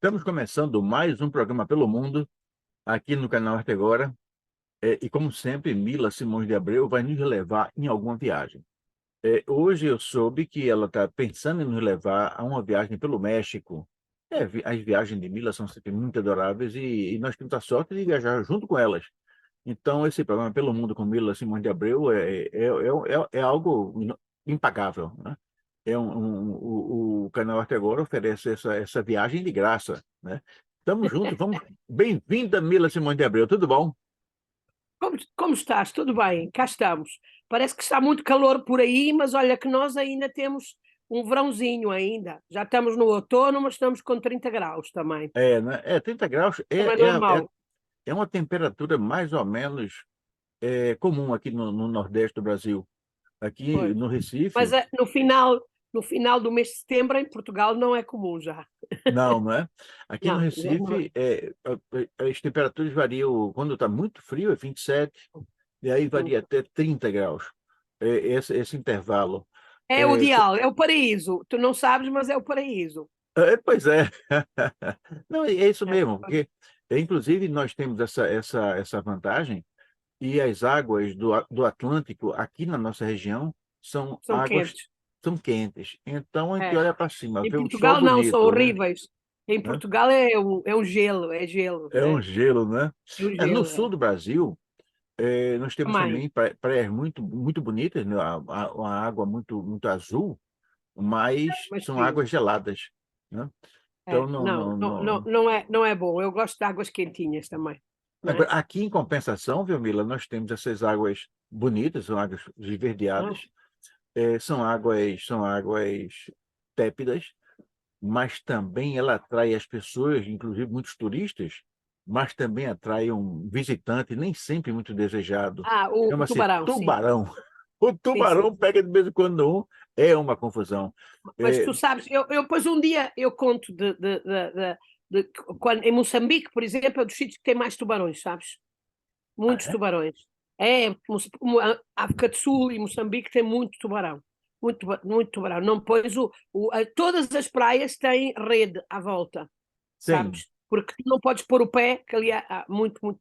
Estamos começando mais um programa pelo mundo, aqui no canal Arte Agora. E como sempre, Mila Simões de Abreu vai nos levar em alguma viagem. Hoje eu soube que ela está pensando em nos levar a uma viagem pelo México. As viagens de Mila são sempre muito adoráveis e nós temos a sorte de viajar junto com elas. Então, esse programa pelo mundo com Mila Simões de Abreu é algo impagável, né? O canal Arte Agora oferece essa viagem de graça, né? Estamos juntos, vamos. Bem-vinda, Mila Simões de Abreu, tudo bom? Como estás? Tudo bem? Cá estamos. Parece que está muito calor por aí, mas olha que nós ainda temos um verãozinho ainda. Já estamos no outono, mas estamos com 30 graus também. Né? 30 graus Também é normal. é uma temperatura mais ou menos comum aqui no Nordeste do Brasil. Aqui Pois. no Mas Recife, no final do mês de setembro em Portugal não é comum já. não, não é? Aqui no Não, já não é. Recife, as temperaturas variam, quando está muito frio, é 27, e aí varia até 30 graus, esse intervalo. É o É, ideal, é o paraíso. Tu não sabes, mas é o paraíso. Pois é. Não, é isso É. mesmo, porque, inclusive, nós temos essa vantagem, e as águas do Atlântico, aqui na nossa região, são São águas, quentes. são quentes. Então, a gente É. olha para cima, Em vê um sol Portugal não, são bonito, né? horríveis. Em Né? Portugal é um gelo, é gelo. É um gelo, né? É um No gelo, sul é. do Brasil, nós temos Também. também praias muito, muito bonitas, né? Uma água muito, muito azul, mas Mas são frio. águas geladas, né? Então, não, Não, não, não, não, não. não é bom. Eu gosto de águas quentinhas também, não Agora, é? aqui, em compensação, viu, Mila, nós temos essas águas bonitas, são águas Ah, esverdeadas, são águas tépidas, mas também ela atrai as pessoas, inclusive muitos turistas, mas também atrai um visitante nem sempre muito desejado. o Chama-se tubarão, sim. tubarão. O Sim, sim. tubarão pega de vez em quando um, é uma confusão. Mas É, tu sabes, eu depois um dia eu conto quando, em Moçambique, por exemplo, é dos sítios que tem mais tubarões, sabes? Muitos é? tubarões. A África do Sul e Moçambique tem muito tubarão. Muito tubarão. Não, pois todas as praias têm rede à volta, Tem. sabes? Porque tu não podes pôr o pé, que ali há muito, muito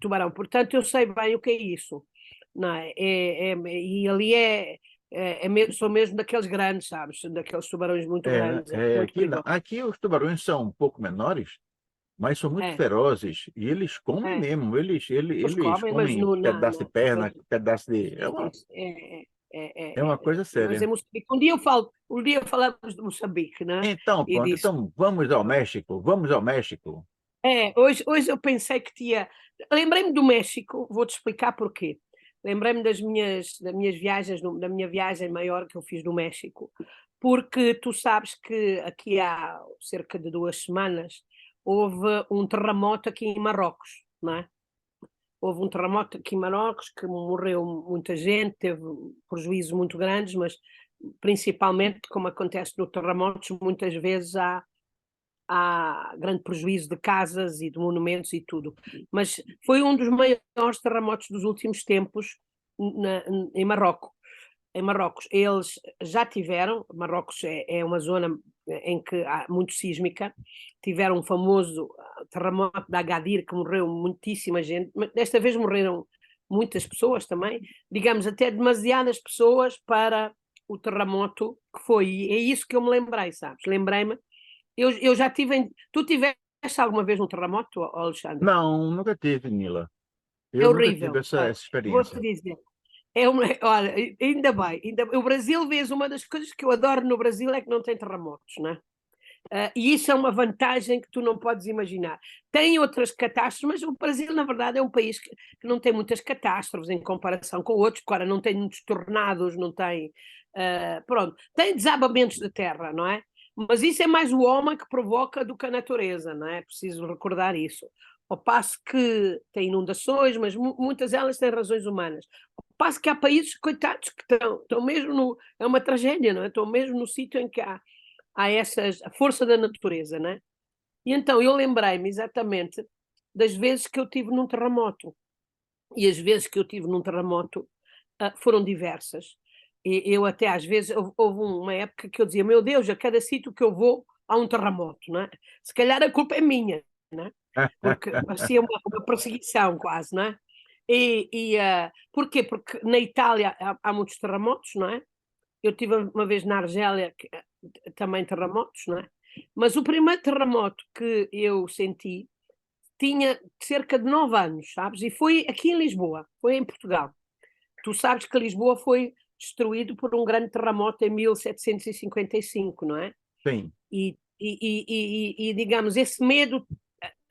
tubarão. Portanto, eu sei bem o que é isso. Não é? E ali são mesmo daqueles grandes, sabes? Daqueles tubarões muito Né? grandes, é muito Aqui, não. perigoso. Aqui os tubarões são um pouco menores, mas são muito É, ferozes e eles comem é. mesmo. Eles Eles comem, mas comem pedaço de mas perna, pedaço de. sim, É uma coisa mas é séria. Moçambique. Um dia falamos de Moçambique, né? Então, E pronto. disse, Então, vamos ao México. Vamos ao México. hoje eu pensei que tinha. Lembrei-me do México, vou-te explicar porquê. Lembrei-me das minhas viagens, da minha viagem maior que eu fiz no México, porque tu sabes que aqui há cerca de 2 semanas houve um terremoto aqui em Marrocos, não é? Houve um terremoto aqui em Marrocos que morreu muita gente, teve prejuízos muito grandes, mas principalmente, como acontece no terremotos, muitas vezes há grande prejuízo de casas e de monumentos e tudo. Mas foi um dos maiores terremotos dos últimos tempos em Marrocos. Em Marrocos, eles já tiveram, Marrocos é uma zona em que há muito sísmica, tiveram um famoso terremoto da Agadir, que morreu muitíssima gente, mas desta vez morreram muitas pessoas também, digamos até demasiadas pessoas para o terremoto que foi, e é isso que eu me lembrei, sabes? Lembrei-me, eu já tive, tu tiveste alguma vez um terremoto, Alexandre? Não, nunca tive, Nila. É Eu nunca tive horrível, essa vou-te experiência. dizer. Olha, ainda bem, o Brasil, vês, uma das coisas que eu adoro no Brasil é que não tem terremotos, não é? E isso é uma vantagem que tu não podes imaginar. Tem outras catástrofes, mas o Brasil, na verdade, é um país que não tem muitas catástrofes em comparação com outros. Claro, não tem muitos tornados, não tem. Pronto, tem desabamentos de terra, não é? Mas isso é mais o homem que provoca do que a natureza, não é? Preciso recordar isso. Ao passo que tem inundações, mas muitas delas têm razões humanas. Ao passo que há países, coitados, que estão mesmo no. É uma tragédia, não é? Estão mesmo no sítio em que há a força da natureza, né? E então eu lembrei-me exatamente das vezes que eu tive num terremoto. E as vezes que eu tive num terremoto foram diversas. E eu até às vezes, houve uma época que eu dizia, meu Deus, a cada sítio que eu vou, há um terremoto, não é? Se calhar a culpa é minha, não é? Porque parecia uma perseguição quase, não é? Porquê? Porque na Itália há muitos terremotos, não é? Eu estive uma vez na Argélia, também terremotos, não é? Mas o primeiro terremoto que eu senti tinha cerca de 9 anos, sabes? E foi aqui em Lisboa, foi em Portugal. Tu sabes que Lisboa foi destruído por um grande terremoto em 1755, não é? Sim. E digamos, esse medo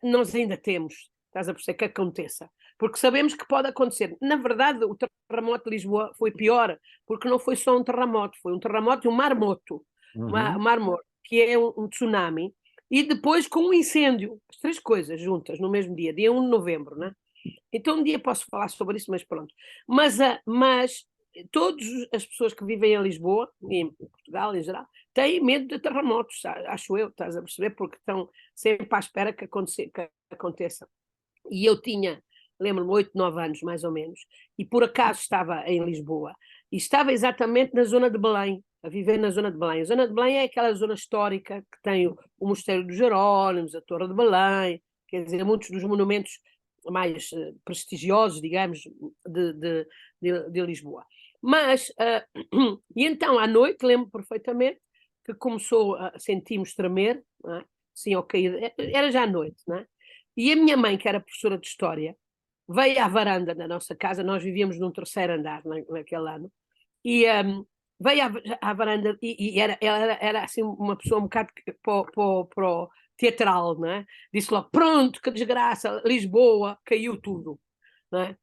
nós ainda temos, estás a perceber, que aconteça. Porque sabemos que pode acontecer. Na verdade, o terremoto de Lisboa foi pior, porque não foi só um terremoto, foi um terremoto e um marmoto, Uhum. marmor, que é um tsunami, e depois com um incêndio, as 3 coisas juntas no mesmo dia, dia 1 de novembro, né? Então um dia posso falar sobre isso, mas pronto. Mas todas as pessoas que vivem em Lisboa, e em Portugal em geral, têm medo de terremotos, acho eu, estás a perceber, porque estão sempre à espera que aconteça. E eu tinha, lembro-me, 8, 9 anos mais ou menos, e por acaso estava em Lisboa, e estava exatamente na zona de Belém, a viver na zona de Belém. A zona de Belém é aquela zona histórica que tem o Mosteiro dos Jerónimos, a Torre de Belém, quer dizer, muitos dos monumentos mais prestigiosos, digamos, de Lisboa. Mas, e então, à noite, lembro perfeitamente que começou a sentimos tremer, não é? Sim, ao cair, era já à noite, não é? E a minha mãe, que era professora de História, veio à varanda da nossa casa, nós vivíamos num 3º andar naquele ano, e veio à varanda, e ela era assim uma pessoa um bocado pro teatral, não é? Disse logo, pronto, que desgraça, Lisboa, caiu tudo, não é?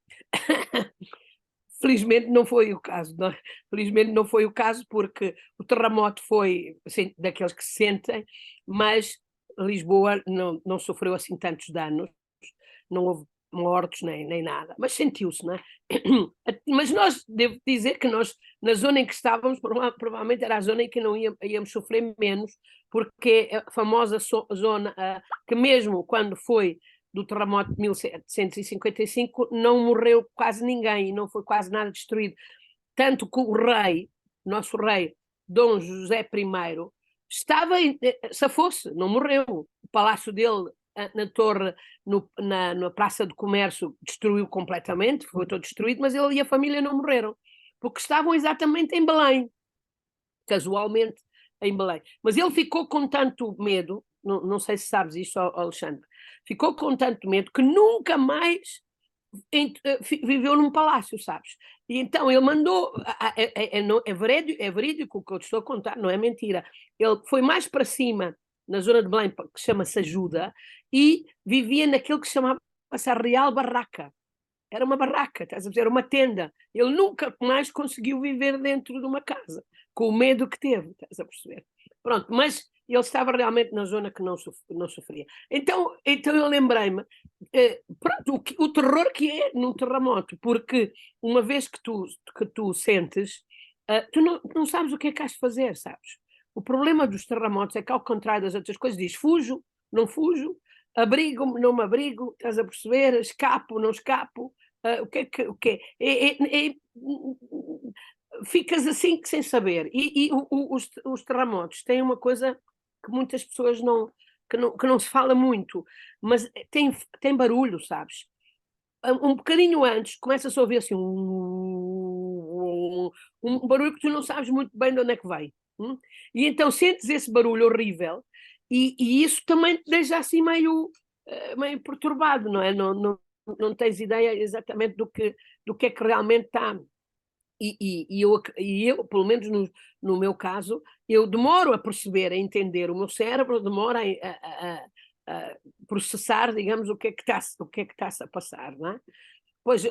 Felizmente não foi o caso, não é? Felizmente não foi o caso, porque o terremoto foi assim, daqueles que se sentem, mas Lisboa não sofreu assim tantos danos, não houve mortos nem nada, mas sentiu-se, não é? Mas nós, devo dizer que nós, na zona em que estávamos, provavelmente era a zona em que não íamos sofrer menos, porque é a famosa zona que mesmo quando foi do terremoto de 1755 não morreu quase ninguém e não foi quase nada destruído. Tanto que o rei, nosso rei, Dom José I, estava, safou-se, não morreu. O palácio dele na torre, na Praça do Comércio, destruiu completamente, foi todo destruído, mas ele e a família não morreram, porque estavam exatamente em Belém, casualmente em Belém. Mas ele ficou com tanto medo, não sei se sabes isso, Alexandre, ficou com tanto medo que nunca mais viveu num palácio, sabes? E então ele mandou, é verídico o que eu te estou a contar, não é mentira. Ele foi mais para cima, na zona de Belém, que chama-se Ajuda, e vivia naquilo que chamava-se a Real Barraca. Era uma barraca, estás a dizer, uma tenda. Ele nunca mais conseguiu viver dentro de uma casa, com o medo que teve, estás a perceber? Pronto, mas ele estava realmente na zona que não sofria. Então eu lembrei-me, pronto, o terror que é num terremoto, porque uma vez que tu sentes, tu não sabes o que é que has de fazer, sabes? O problema dos terremotos é que, ao contrário das outras coisas, diz fujo, não fujo, abrigo-me, não me abrigo, estás a perceber? Escapo, não escapo. O que é? Ficas assim sem saber. Os terremotos têm uma coisa que muitas pessoas que não se fala muito, mas tem barulho, sabes? Um bocadinho antes começa-se a ouvir assim um barulho que tu não sabes muito bem de onde é que vem. E então sentes esse barulho horrível e isso também te deixa assim meio perturbado, não é? Não tens ideia exatamente do que é que realmente está. Eu, pelo menos no meu caso, eu demoro a perceber, a entender, o meu cérebro demora a processar, digamos, o que é que está-se a passar, não é? Pois,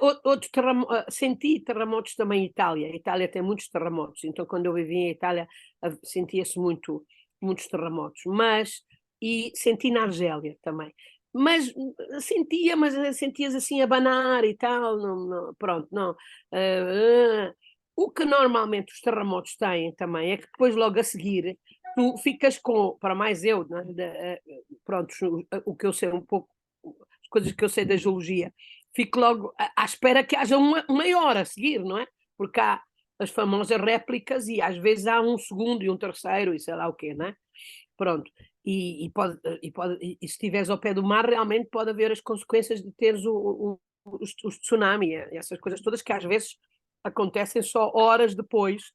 senti terremotos também em Itália. A Itália tem muitos terremotos, então quando eu vivia em Itália sentia-se muitos terremotos, e senti na Argélia também. Mas sentias assim a abanar e tal, pronto, não. O que normalmente os terremotos têm também é que depois logo a seguir tu ficas para mais eu, pronto, o que eu sei um pouco, as coisas que eu sei da geologia, fico logo à espera que haja uma maior a seguir, não é? Porque há as famosas réplicas e às vezes há um segundo e um terceiro e sei lá o quê, não é? Pronto. e se estiveres ao pé do mar, realmente pode haver as consequências de teres os tsunami, essas coisas todas que às vezes acontecem só horas depois,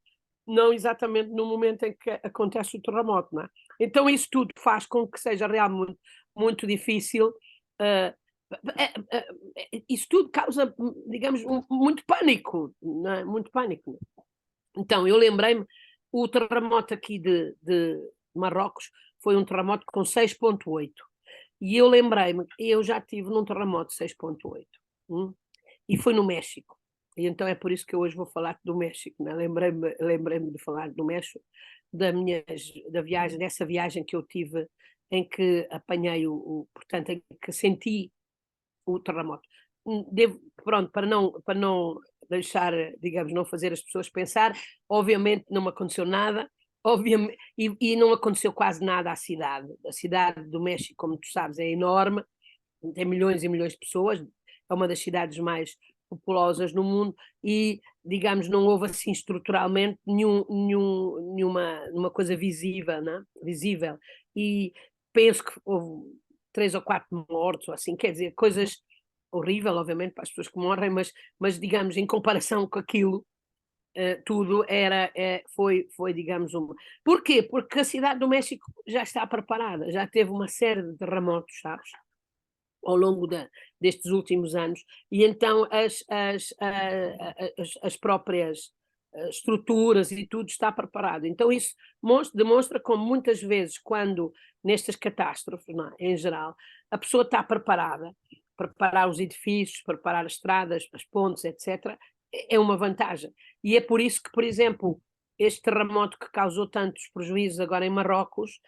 não exatamente no momento em que acontece o terremoto, não é? Então isso tudo faz com que seja realmente muito difícil. Isso tudo causa, digamos, muito pânico, não é? Muito pânico. Então, eu lembrei-me, o terremoto aqui de Marrocos foi um terremoto com 6,8. E eu lembrei-me, eu já estive num terremoto de 6,8. E foi no México. E então é por isso que eu hoje vou falar do México. Né? Lembrei-me de falar do México, dessa viagem que eu tive, em que apanhei portanto, em que senti o terremoto. Pronto, para não deixar, digamos, não fazer as pessoas pensar, obviamente não me aconteceu nada, obviamente, e não aconteceu quase nada à cidade. A cidade do México, como tu sabes, é enorme, tem milhões e milhões de pessoas, é uma das cidades mais populosas no mundo e, digamos, não houve assim estruturalmente nenhuma coisa visível, né? Visível. E penso que houve 3 ou 4 mortos, ou assim, quer dizer, coisas horrível, obviamente, para as pessoas que morrem, mas digamos, em comparação com aquilo, tudo foi, digamos, uma. Porquê? Porque a cidade do México já está preparada, já teve uma série de terremotos, sabes? Ao longo destes últimos anos, e então as próprias estruturas e tudo está preparado. Então isso demonstra como muitas vezes, quando nestas catástrofes, não é, em geral, a pessoa está preparada, preparar os edifícios, preparar as estradas, as pontes, etc., é uma vantagem. E é por isso que, por exemplo, este terremoto que causou tantos prejuízos agora em Marrocos,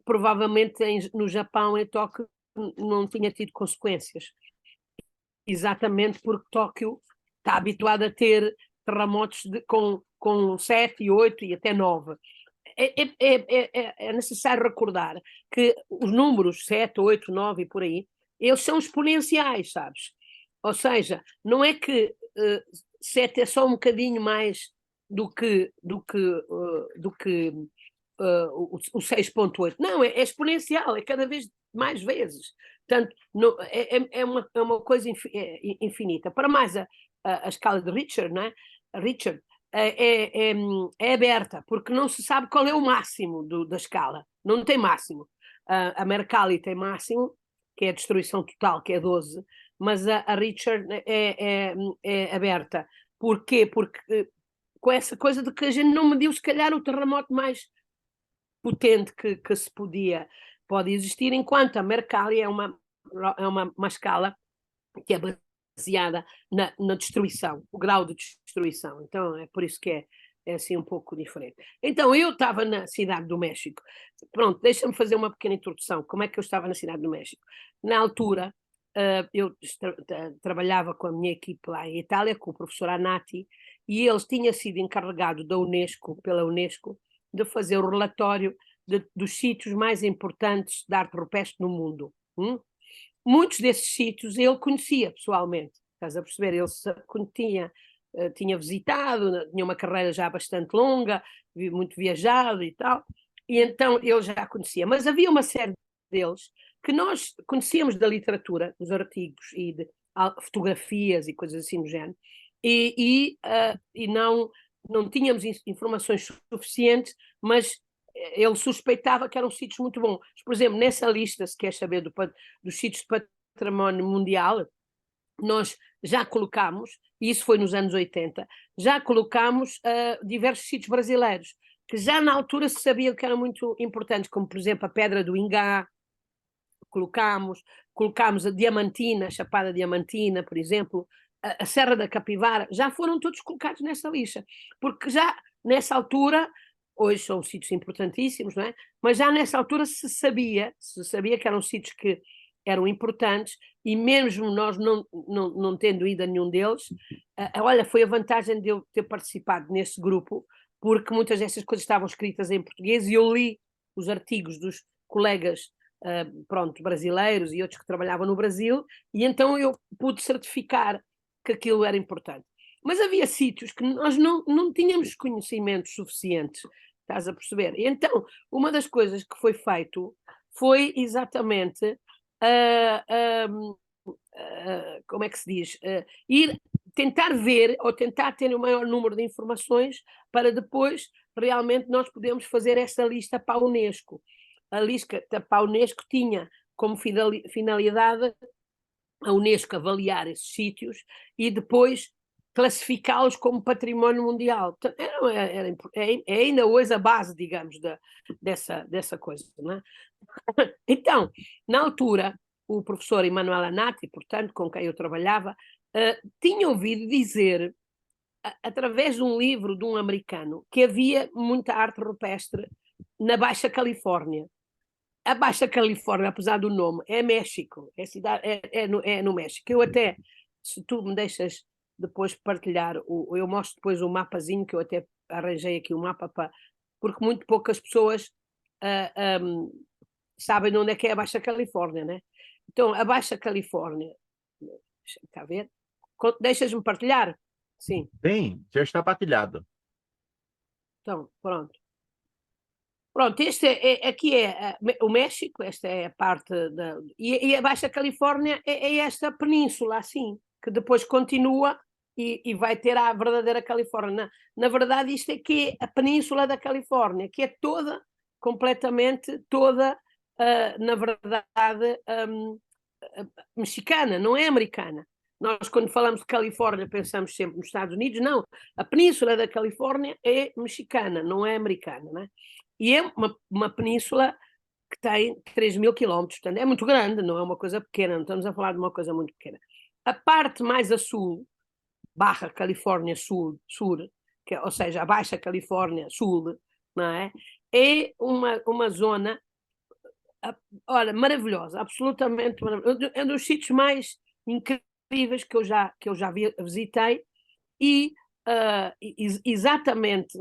provavelmente no Japão, em Tóquio, não tinha tido consequências. Exatamente porque Tóquio está habituado a ter terremotos com 7, 8 e até 9. É necessário recordar que os números 7, 8, 9 e por aí, eles são exponenciais, sabes? Ou seja, não é que 7 é só um bocadinho mais do que o 6,8. Não, é exponencial, é cada vez mais vezes. Portanto, é uma coisa infinita. Para mais a escala de Richard, não é? Richard é aberta, porque não se sabe qual é o máximo da escala. Não tem máximo. A Mercalli tem máximo, que é a destruição total, que é 12, mas a Richard é aberta. Porquê? Porque com essa coisa de que a gente não mediu, se calhar, o terremoto mais potente que se pode existir, enquanto a Mercalli é uma escala que é baseada na destruição, o grau de destruição. Então é por isso que é assim um pouco diferente. Então eu estava na cidade do México. Pronto, deixa-me fazer uma pequena introdução. Como é que eu estava na cidade do México? Na altura, eu trabalhava com a minha equipe lá em Itália, com o professor Anati, e ele tinha sido encarregado pela Unesco, de fazer o relatório dos sítios mais importantes de arte rupestre no mundo. Muitos desses sítios ele conhecia pessoalmente, estás a perceber? Ele tinha visitado, tinha uma carreira já bastante longa, muito viajado e tal, e então ele já conhecia. Mas havia uma série deles que nós conhecíamos da literatura, dos artigos e de fotografias e coisas assim do género, e não tínhamos informações suficientes, mas ele suspeitava que eram sítios muito bons. Por exemplo, nessa lista, se queres saber dos sítios de património mundial, nós já colocámos, e isso foi nos anos 80, já colocámos diversos sítios brasileiros, que já na altura se sabia que eram muito importantes, como por exemplo a Pedra do Ingá, colocámos a Diamantina, a Chapada Diamantina, por exemplo, a Serra da Capivara, já foram todos colocados nessa lista, porque já nessa altura, hoje são sítios importantíssimos, não é? Mas já nessa altura se sabia que eram sítios que eram importantes, e mesmo nós não tendo ido a nenhum deles, olha, foi a vantagem de eu ter participado nesse grupo, porque muitas dessas coisas estavam escritas em português e eu li os artigos dos colegas brasileiros e outros que trabalhavam no Brasil, e então eu pude certificar que aquilo era importante. Mas havia sítios que nós não tínhamos conhecimentos suficientes estás a perceber? E então, uma das coisas que foi feito foi exatamente, como é que se diz? Ir tentar ver ou tentar ter o maior número de informações para depois realmente nós podermos fazer esta lista para a Unesco. A lista para a Unesco tinha como finalidade a Unesco avaliar esses sítios e depois classificá-los como património mundial. É ainda hoje a base, digamos, dessa coisa. Não é? Então, na altura, o professor Emanuel Anati, portanto, com quem eu trabalhava, tinha ouvido dizer, através de um livro de um americano, que havia muita arte rupestre na Baixa Califórnia. A Baixa Califórnia, apesar do nome, é México, é no México. Eu até, se tu me deixas depois partilhar, eu mostro depois um mapazinho, que eu até arranjei aqui um mapa, porque muito poucas pessoas sabem onde é que é a Baixa Califórnia, né? Então, a Baixa Califórnia, deixa-me cá ver, deixas-me partilhar? Sim. Sim, já está partilhado. Então, pronto. Pronto, aqui é o México, esta é a parte e a Baixa Califórnia é esta península, assim, que depois continua e vai ter a verdadeira Califórnia. Na verdade, isto é que é a península da Califórnia, que é toda, completamente toda, na verdade, mexicana, não é americana. Nós, quando falamos de Califórnia, pensamos sempre nos Estados Unidos. Não, a península da Califórnia é mexicana, não é americana, né? E é uma península que tem 3.000 quilómetros, portanto é muito grande, não é uma coisa pequena, não estamos a falar de uma coisa muito pequena. A parte mais a sul, Barra Califórnia Sul, ou seja, a Baixa Califórnia Sul, não é? É uma zona, olha, maravilhosa, absolutamente maravilhosa. É um dos sítios mais incríveis que eu já visitei e exatamente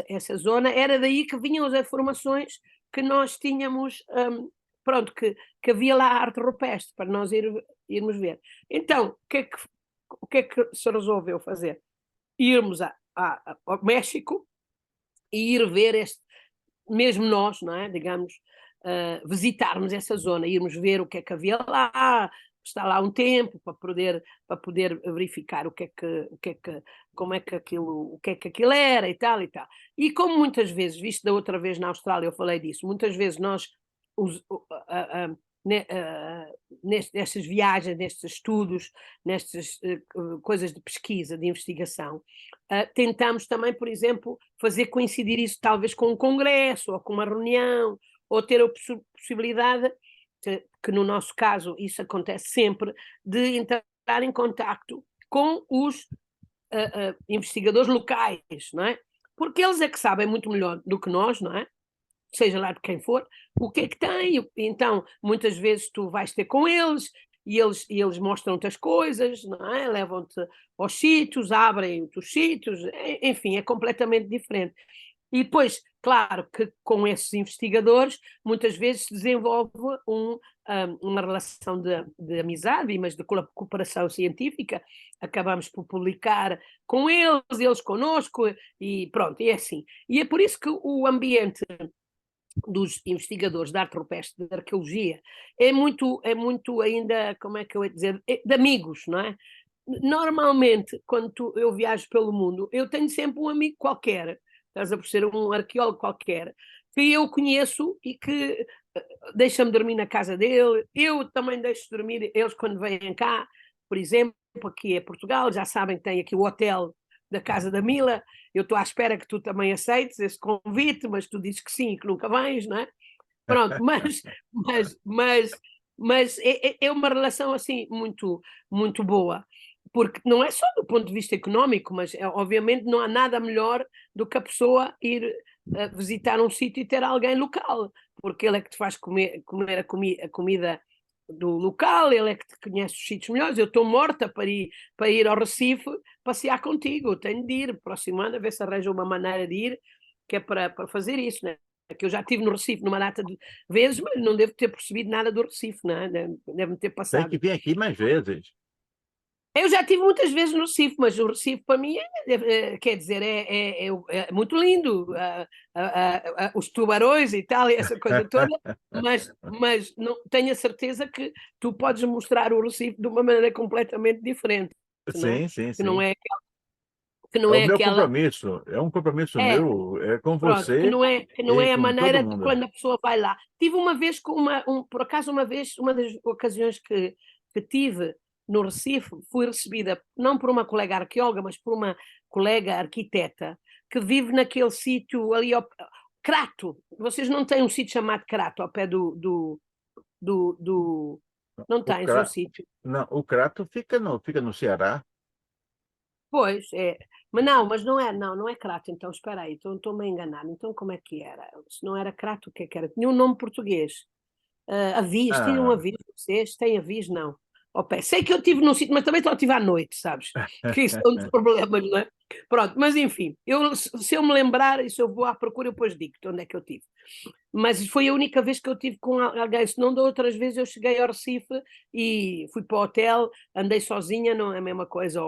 essa zona, era daí que vinham as informações que nós tínhamos, pronto, que havia lá arte rupestre para nós irmos ver. Então, o que é que se resolveu fazer? Irmos ao México e ir ver mesmo nós, não é? Digamos, visitarmos essa zona, irmos ver o que é que havia lá, estar lá um tempo para poder verificar o que é que como é que aquilo, o que é que aquilo era e tal e tal. E como muitas vezes, visto da outra vez na Austrália, eu falei disso, muitas vezes nós nestas viagens, nestes estudos, nestas coisas de pesquisa, de investigação, tentamos também, por exemplo, fazer coincidir isso talvez com um congresso ou com uma reunião, ou ter a possibilidade, que no nosso caso isso acontece sempre, de entrar em contacto com os investigadores locais, não é? Porque eles é que sabem muito melhor do que nós, não é? Seja lá de quem for, o que é que tem. Então, muitas vezes tu vais ter com eles e eles mostram-te as coisas, não é? Levam-te aos sítios, abrem-te os sítios, enfim, é completamente diferente. E depois, claro, que com esses investigadores, muitas vezes se desenvolve uma relação de amizade, mas de cooperação científica. Acabamos por publicar com eles connosco, e pronto, é assim. E é por isso que o ambiente dos investigadores de arte rupestre, de arqueologia, é muito ainda, como é que eu ia dizer, de amigos, não é? Normalmente, quando eu viajo pelo mundo, eu tenho sempre um amigo qualquer, estás a perceber, um arqueólogo qualquer, que eu conheço e que deixa-me dormir na casa dele, eu também deixo dormir eles quando vêm cá, por exemplo, aqui é Portugal, já sabem que tem aqui o hotel da Casa da Mila, eu estou à espera que tu também aceites esse convite, mas tu dizes que sim e que nunca vens, não é? Pronto, mas é uma relação assim muito boa, porque não é só do ponto de vista económico, mas obviamente não há nada melhor do que a pessoa ir visitar um sítio e ter alguém local, porque ele é que te faz comer a comida do local, ele é que te conhece os sítios melhores. Eu estou morta para ir ao Recife passear contigo, eu tenho de ir próximo ano a ver se arranja uma maneira de ir, que é para fazer isso, né? Que eu já estive no Recife numa data de vezes, mas não devo ter percebido nada do Recife, não é? Deve-me ter Tem que passado. vir aqui mais vezes. Eu já tive muitas vezes no Recife, mas o Recife para mim quer dizer, é muito lindo, os tubarões e tal, essa coisa toda, mas não, tenho a certeza que tu podes mostrar o Recife de uma maneira completamente diferente, não é? Sim, sim, Que não sim. é, que não É o é meu aquela. compromisso, é um compromisso É, meu, é com pronto, você que não e é a com todo maneira de mundo. quando a pessoa vai lá. Tive uma vez por acaso uma vez, uma das ocasiões que tive no Recife, fui recebida não por uma colega arqueóloga, mas por uma colega arquiteta que vive naquele sítio ali ao Crato. Vocês não têm um sítio chamado Crato ao pé do... Não O, tens um cra... sítio. não, o Crato fica no Ceará. Pois, é. Mas não é Crato, então espera aí, estou-me a enganar. Então como é que era? Se não era Crato, o que é que era? Tinha um nome português. Avis, tinha um Ah, aviso, vocês têm aviso? Não. Ao pé. Sei que eu estive num sítio, mas também só estive à noite, sabes? Que isso é um dos problemas, não é? Pronto, mas enfim, se eu me lembrar, e se eu vou à procura, eu depois digo-te onde é que eu tive. Mas foi a única vez que eu tive com alguém, se não de outras vezes eu cheguei ao Recife e fui para o hotel, andei sozinha, não é a mesma coisa,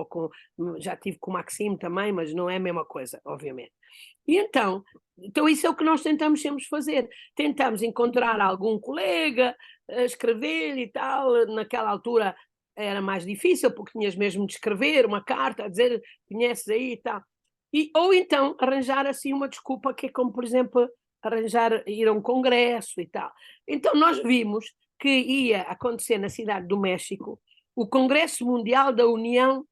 já tive com o Maxime também, mas não é a mesma coisa, obviamente. E então isso é o que nós tentamos sempre fazer. Tentamos encontrar algum colega, escrever e tal. Naquela altura era mais difícil, porque tinhas mesmo de escrever uma carta, a dizer conheces aí e tal. Ou então arranjar assim uma desculpa, que é como, por exemplo, ir a um congresso e tal. Então nós vimos que ia acontecer na Cidade do México o Congresso Mundial da União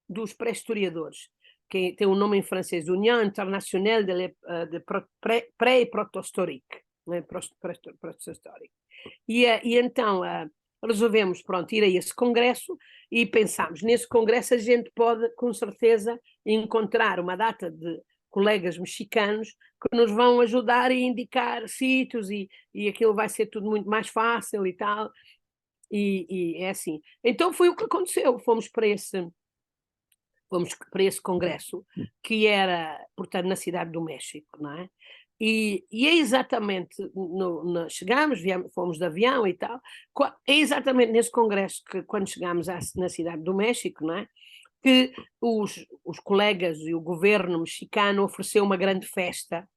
dos Pré-Historiadores, que tem um nome em francês, União Internacional de Pré- e Protohistorique, né? E então resolvemos, pronto, ir a esse congresso e pensámos, nesse congresso a gente pode, com certeza, encontrar uma data de colegas mexicanos que nos vão ajudar a indicar sítios e aquilo vai ser tudo muito mais fácil e tal, e é assim. Então foi o que aconteceu, fomos para esse congresso, que era, portanto, na Cidade do México, não é? E é exatamente, chegámos, fomos de avião e tal, é exatamente nesse congresso que, quando chegámos na Cidade do México, não é? Que os colegas e o governo mexicano ofereceu uma grande festa.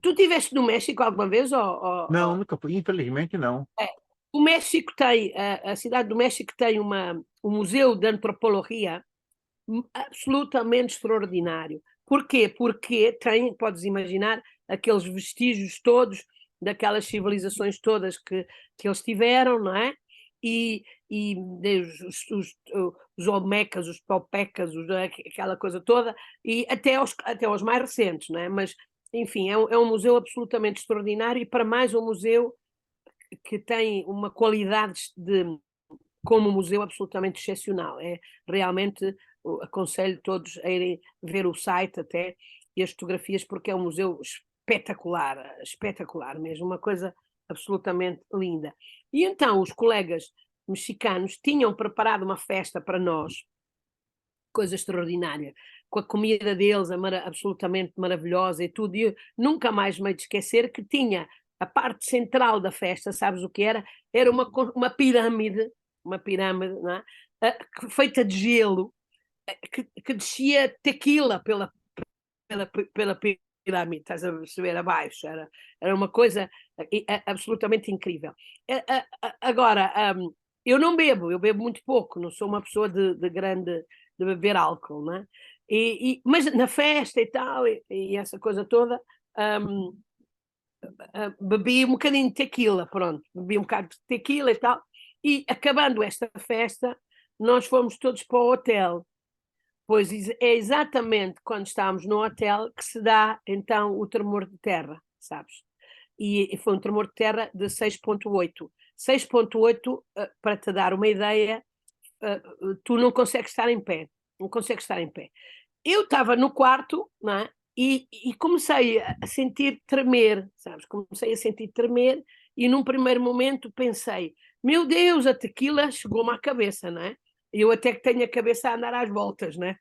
Tu estiveste no México alguma vez? não, nunca fui, infelizmente não. É. O México tem, a Cidade do México tem um museu de antropologia absolutamente extraordinário. Porquê? Porque tem, podes imaginar, aqueles vestígios todos daquelas civilizações todas que eles tiveram, não é? E os Olmecas, os Toltecas, aquela coisa toda, e até aos mais recentes, não é? Mas, enfim, é um museu absolutamente extraordinário e para mais um museu que tem uma qualidade como museu absolutamente excepcional. É realmente, aconselho todos a irem ver o site até e as fotografias, porque é um museu espetacular, espetacular mesmo, uma coisa absolutamente linda. E então os colegas mexicanos tinham preparado uma festa para nós, coisa extraordinária, com a comida deles absolutamente maravilhosa e tudo, e eu nunca mais me hei de esquecer que tinha a parte central da festa, sabes o que era? Era uma pirâmide, não é? Feita de gelo, que descia tequila pela pirâmide, estás a perceber, abaixo, era uma coisa absolutamente incrível. Agora, eu não bebo, eu bebo muito pouco, não sou uma pessoa de beber álcool, não é? Mas na festa e tal, e essa coisa toda, um, bebi um bocadinho de tequila, pronto, bebi um bocado de tequila e tal, e acabando esta festa, nós fomos todos para o hotel, pois é exatamente quando estávamos no hotel que se dá então o tremor de terra, sabes? E foi um tremor de terra de 6,8. 6,8, para te dar uma ideia, tu não consegues estar em pé, não consegues estar em pé. Eu estava no quarto, não é? E comecei a sentir tremer, sabes? Comecei a sentir tremer e num primeiro momento pensei, meu Deus, a tequila chegou-me à cabeça, não é? Eu até que tenho a cabeça a andar às voltas, não é?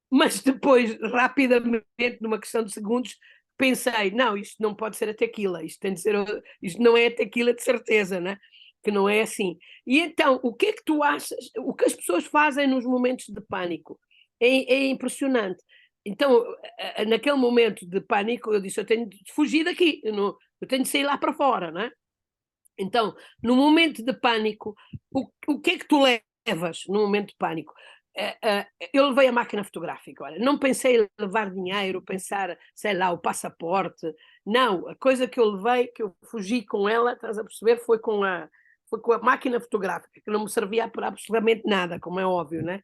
Mas depois, rapidamente, numa questão de segundos, pensei, não, isto não pode ser a tequila, isto tem de ser, isto não é a tequila de certeza, né? que não é assim. E então, o que é que tu achas? O que as pessoas fazem nos momentos de pânico é impressionante. Então, naquele momento de pânico, eu disse, eu tenho de fugir daqui, eu tenho de sair lá para fora, não é? Então, no momento de pânico, o que é que tu levas no momento de pânico? Eu levei a máquina fotográfica, olha, não pensei em levar dinheiro, pensar, sei lá, o passaporte, não, a coisa que eu levei, que eu fugi com ela, estás a perceber, foi com a máquina fotográfica, que não me servia para absolutamente nada, como é óbvio, né?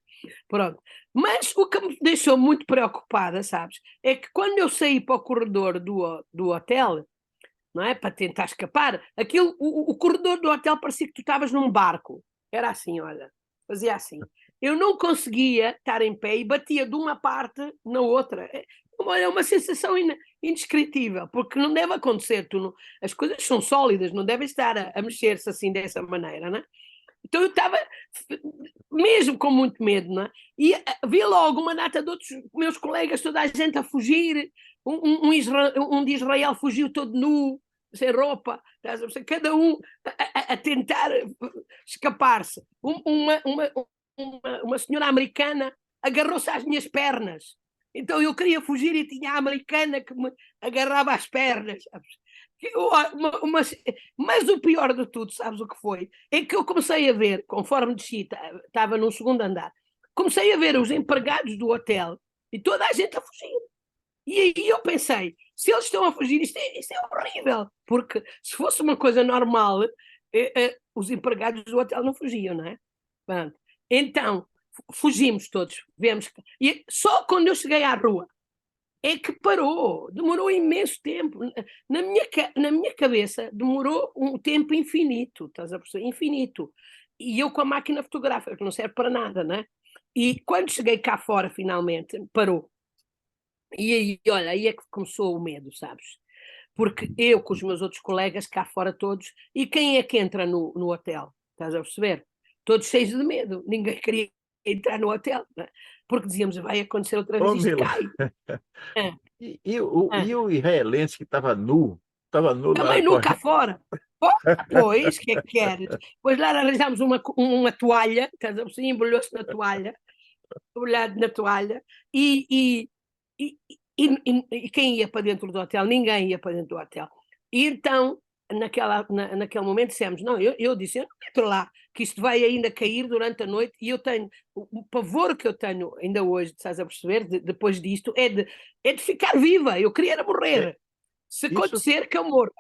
Pronto. Mas o que me deixou muito preocupada, sabes, é que quando eu saí para o corredor do hotel, não é? Para tentar escapar. Aquilo, o corredor do hotel parecia que tu estavas num barco. Era assim, olha, fazia assim. Eu não conseguia estar em pé e batia de uma parte na outra. É uma sensação indescritível, porque não deve acontecer. As coisas são sólidas, não devem estar a mexer-se assim dessa maneira, não é? Então eu estava mesmo com muito medo, não é? E vi logo uma data de outros meus colegas, toda a gente a fugir. Um de Israel fugiu todo nu, sem roupa, cada um a tentar escapar-se. Uma senhora americana agarrou-se às minhas pernas. Então eu queria fugir e tinha a americana que me agarrava às pernas. Mas o pior de tudo, sabes o que foi? É que eu comecei a ver, conforme desci, estava no segundo andar, comecei a ver os empregados do hotel e toda a gente a fugir. E aí eu pensei, se eles estão a fugir, isto é horrível, porque se fosse uma coisa normal, os empregados do hotel não fugiam, não é? Pronto. Então, fugimos todos, e só quando eu cheguei à rua é que parou, demorou imenso tempo. Na minha cabeça, demorou um tempo infinito, estás a perceber? Infinito. E eu com a máquina fotográfica, que não serve para nada, né? E quando cheguei cá fora, finalmente, parou. E aí, olha, aí é que começou o medo, sabes? Porque eu, com os meus outros colegas cá fora todos, e quem é que entra no hotel? Estás a perceber? Todos cheios de medo, ninguém queria entrar no hotel, né? Porque dizíamos, vai acontecer outra vez, Ô, isto Mila, cai. É, é. e o israelense que estava nu Também lá nunca correndo. fora. Pois, que é que queres? Pois lá arranjámos uma toalha, estás a perceber? Embrulhou-se na toalha, embrulhado na toalha, e, e quem ia para dentro do hotel? Ninguém ia para dentro do hotel. E então, naquele momento, dissemos: não, eu disse, eu não entro lá, que isto vai ainda cair durante a noite, e eu tenho, o pavor que eu tenho ainda hoje, estás a perceber, depois disto, é de ficar viva, eu queria era É, morrer. Se isso, acontecer, que eu morro.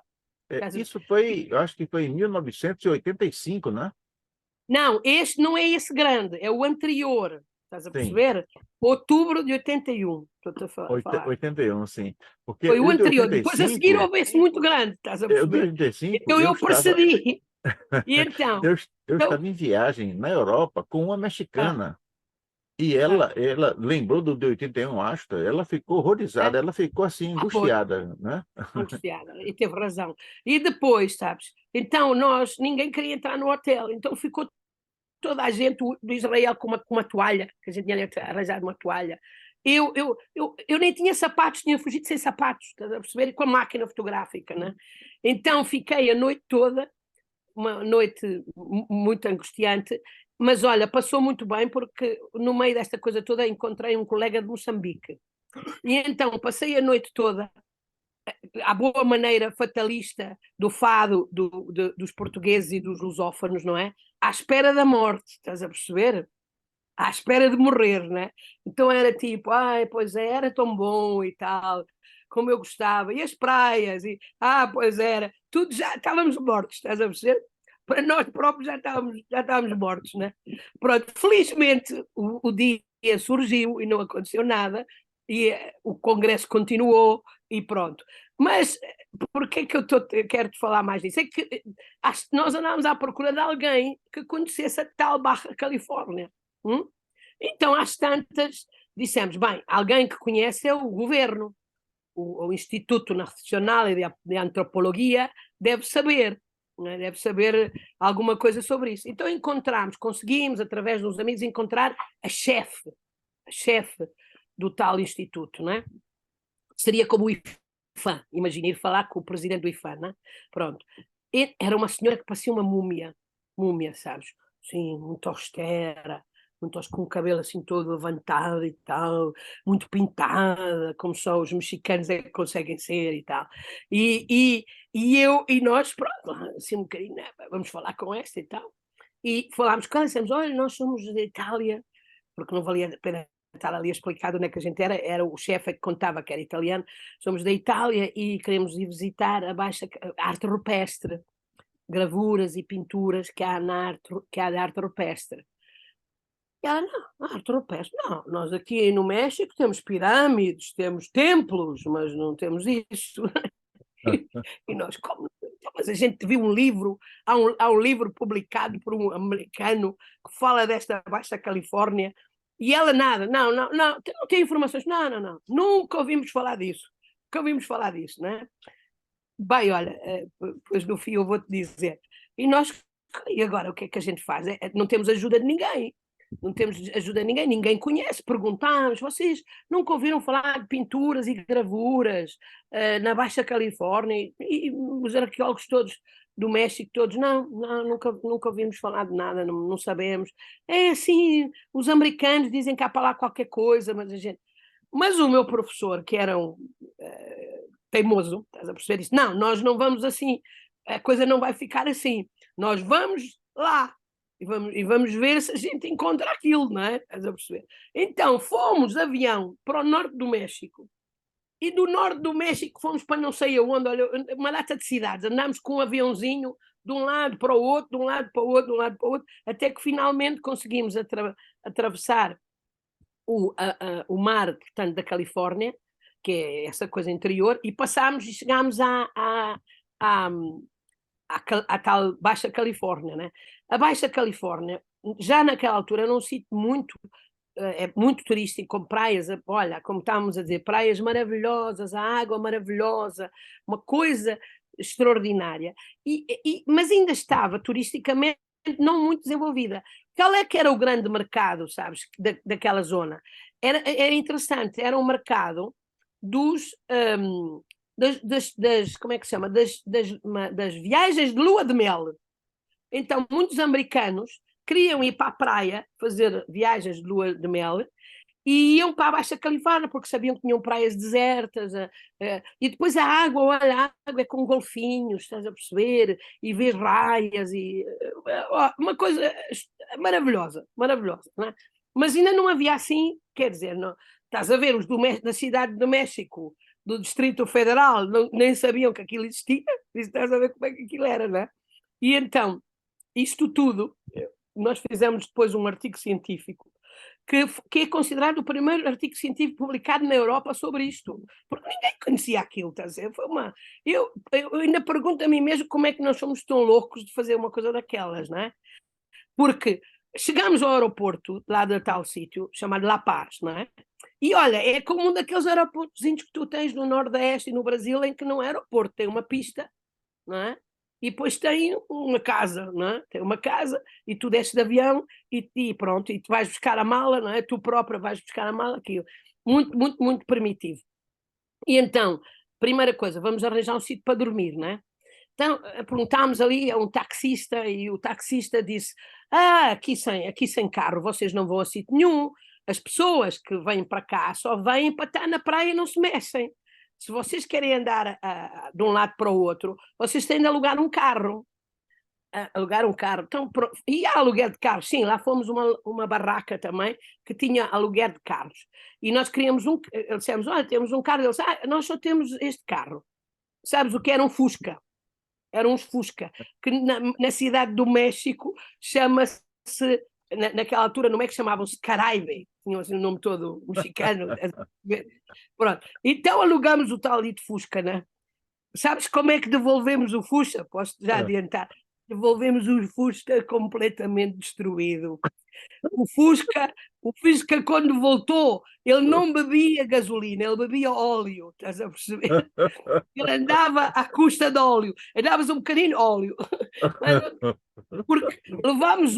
isso foi, eu acho que foi em 1985, né? Não, este não é esse grande, é o anterior. Estás a Sim, perceber? Outubro de 81. Estou-te a falar. 81, sim. Porque Foi o o de anterior. Depois a seguir 85, houve esse muito grande, estás a o de perceber? 85 Então eu precedi. E então, eu então estava em viagem na Europa com uma ah, mexicana. E ah, ela lembrou do de 81, acho, ela ficou horrorizada, ah, ela ficou assim, pois, angustiada, né? angustiada, e teve razão. E depois, sabes? Então ninguém queria entrar no hotel, então ficou toda a gente do Israel com uma toalha, que a gente tinha arranjado uma toalha. Eu nem tinha sapatos, tinha fugido sem sapatos, estás a perceber? E com a máquina fotográfica, né? Então fiquei a noite toda, uma noite muito angustiante, mas olha, passou muito bem porque no meio desta coisa toda encontrei um colega de Moçambique. E então passei a noite toda à boa maneira fatalista do fado dos portugueses e dos lusófonos, não é? À espera da morte, estás a perceber? À espera de morrer, né? Então era tipo, ai, pois é, era tão bom e tal, como eu gostava, e as praias, pois era, tudo já estávamos mortos, estás a perceber? Para nós próprios já estávamos mortos, né? Pronto, felizmente o dia surgiu e não aconteceu nada, e o Congresso continuou e pronto. Mas porquê que quero te falar mais disso? É que nós andámos à procura de alguém que conhecesse a tal Barra Califórnia. Hum? Então, às tantas, dissemos, bem, alguém que conhece é o governo, o Instituto Nacional de Antropologia deve saber, né? Deve saber alguma coisa sobre isso. Então conseguimos, através dos amigos, encontrar a chefe do tal instituto, né? Seria como o IFAM, imagina ir falar com o presidente do IFAM, né? Pronto. Era uma senhora que parecia uma múmia, múmia, sabes? Sim, muito austera, com o cabelo assim todo levantado e tal, muito pintada, como só os mexicanos é que conseguem ser e tal. E nós, pronto, assim um bocadinho, né, vamos falar com esta e tal. E falámos com ela e dissemos: olha, nós somos da Itália, porque não valia a pena estar ali explicado onde é que a gente era o chefe que contava que era italiano, somos da Itália e queremos ir visitar a arte rupestre, gravuras e pinturas que há de arte rupestre. E ela, não, arte rupestre, não, nós aqui no México temos pirâmides, temos templos, mas não temos isso. E nós, como? Então, mas a gente viu um livro, há um livro publicado por um americano que fala desta Baixa Califórnia, e ela nada, não tem informações, não, nunca ouvimos falar disso, né? Bem, olha, depois no fim eu vou-te dizer. E agora o que é que a gente faz? Não temos ajuda de ninguém. Não temos ajuda de ninguém, ninguém conhece. Perguntámos, vocês nunca ouviram falar de pinturas e gravuras na Baixa Califórnia? E os arqueólogos todos do México, todos, nunca ouvimos falar de nada, não sabemos. É assim, os americanos dizem que há para lá qualquer coisa, mas a gente... Mas o meu professor, que era um teimoso, estás a perceber isso? Não, nós não vamos assim, a coisa não vai ficar assim. Nós vamos lá e vamos ver se a gente encontra aquilo, não é? Estás a perceber? Então fomos de avião para o norte do México e do norte do México fomos para não sei aonde, olha, uma data de cidades, andámos com um aviãozinho de um lado para o outro, de um lado para o outro, de um lado para o outro, até que finalmente conseguimos atravessar o mar, portanto, da Califórnia, que é essa coisa interior, e passámos e chegámos à tal Baixa Califórnia, né? A Baixa Califórnia, já naquela altura, era um sítio é muito turístico, com praias, olha, como estávamos a dizer, praias maravilhosas, a água maravilhosa, uma coisa extraordinária, mas ainda estava turisticamente não muito desenvolvida. Qual é que era o grande mercado, sabes, daquela zona? Era interessante, era um mercado dos, como é que se chama? Das viagens de lua de mel. Então, muitos americanos queriam ir para a praia fazer viagens de lua de mel e iam para a Baixa Califórnia porque sabiam que tinham praias desertas e depois a água, olha, a água é com golfinhos, estás a perceber, e vês raias e uma coisa maravilhosa, não é? Mas ainda não havia assim, quer dizer, não, estás a ver, da cidade do México, do Distrito Federal, nem sabiam que aquilo existia, estás a ver como é que aquilo era, não é? E então, isto tudo, nós fizemos depois um artigo científico que é considerado o primeiro artigo científico publicado na Europa sobre isto, porque ninguém conhecia aquilo, está a dizer? Eu ainda pergunto a mim mesmo como é que nós somos tão loucos de fazer uma coisa daquelas, não é? Porque chegamos ao aeroporto lá de tal sítio, chamado La Paz, não é? E olha, é como um daqueles aeroportos que tu tens no Nordeste e no Brasil, em que não é aeroporto, tem uma pista, não é? E depois tem uma casa, não é? Tem uma casa e tu desces de avião e pronto, e tu vais buscar a mala, não é? Tu própria vais buscar a mala, aquilo. Muito, muito, muito primitivo. E então, primeira coisa, vamos arranjar um sítio para dormir, não é? Então, perguntámos ali a um taxista e o taxista disse: aqui sem carro vocês não vão a sítio nenhum, as pessoas que vêm para cá só vêm para estar na praia e não se mexem. Se vocês querem andar de um lado para o outro, vocês têm de alugar um carro. Então, e há aluguer de carros, sim, lá fomos uma barraca também que tinha aluguer de carros. E nós queríamos dissemos, olha, temos um carro, eles, nós só temos este carro. Sabes o que era um Fusca? Eram uns Fusca, que na cidade do México chama-se, naquela altura no México chamavam-se Caraíbe, tinham assim o nome todo mexicano. Pronto, então alugamos o tal de Fusca, né? Sabes como é que devolvemos o Fusca? Posso já adiantar. Devolvemos o Fusca completamente destruído. O Fusca quando voltou, ele não bebia gasolina, ele bebia óleo, estás a perceber? Ele andava à custa de óleo, andavas um bocadinho de óleo, porque levámos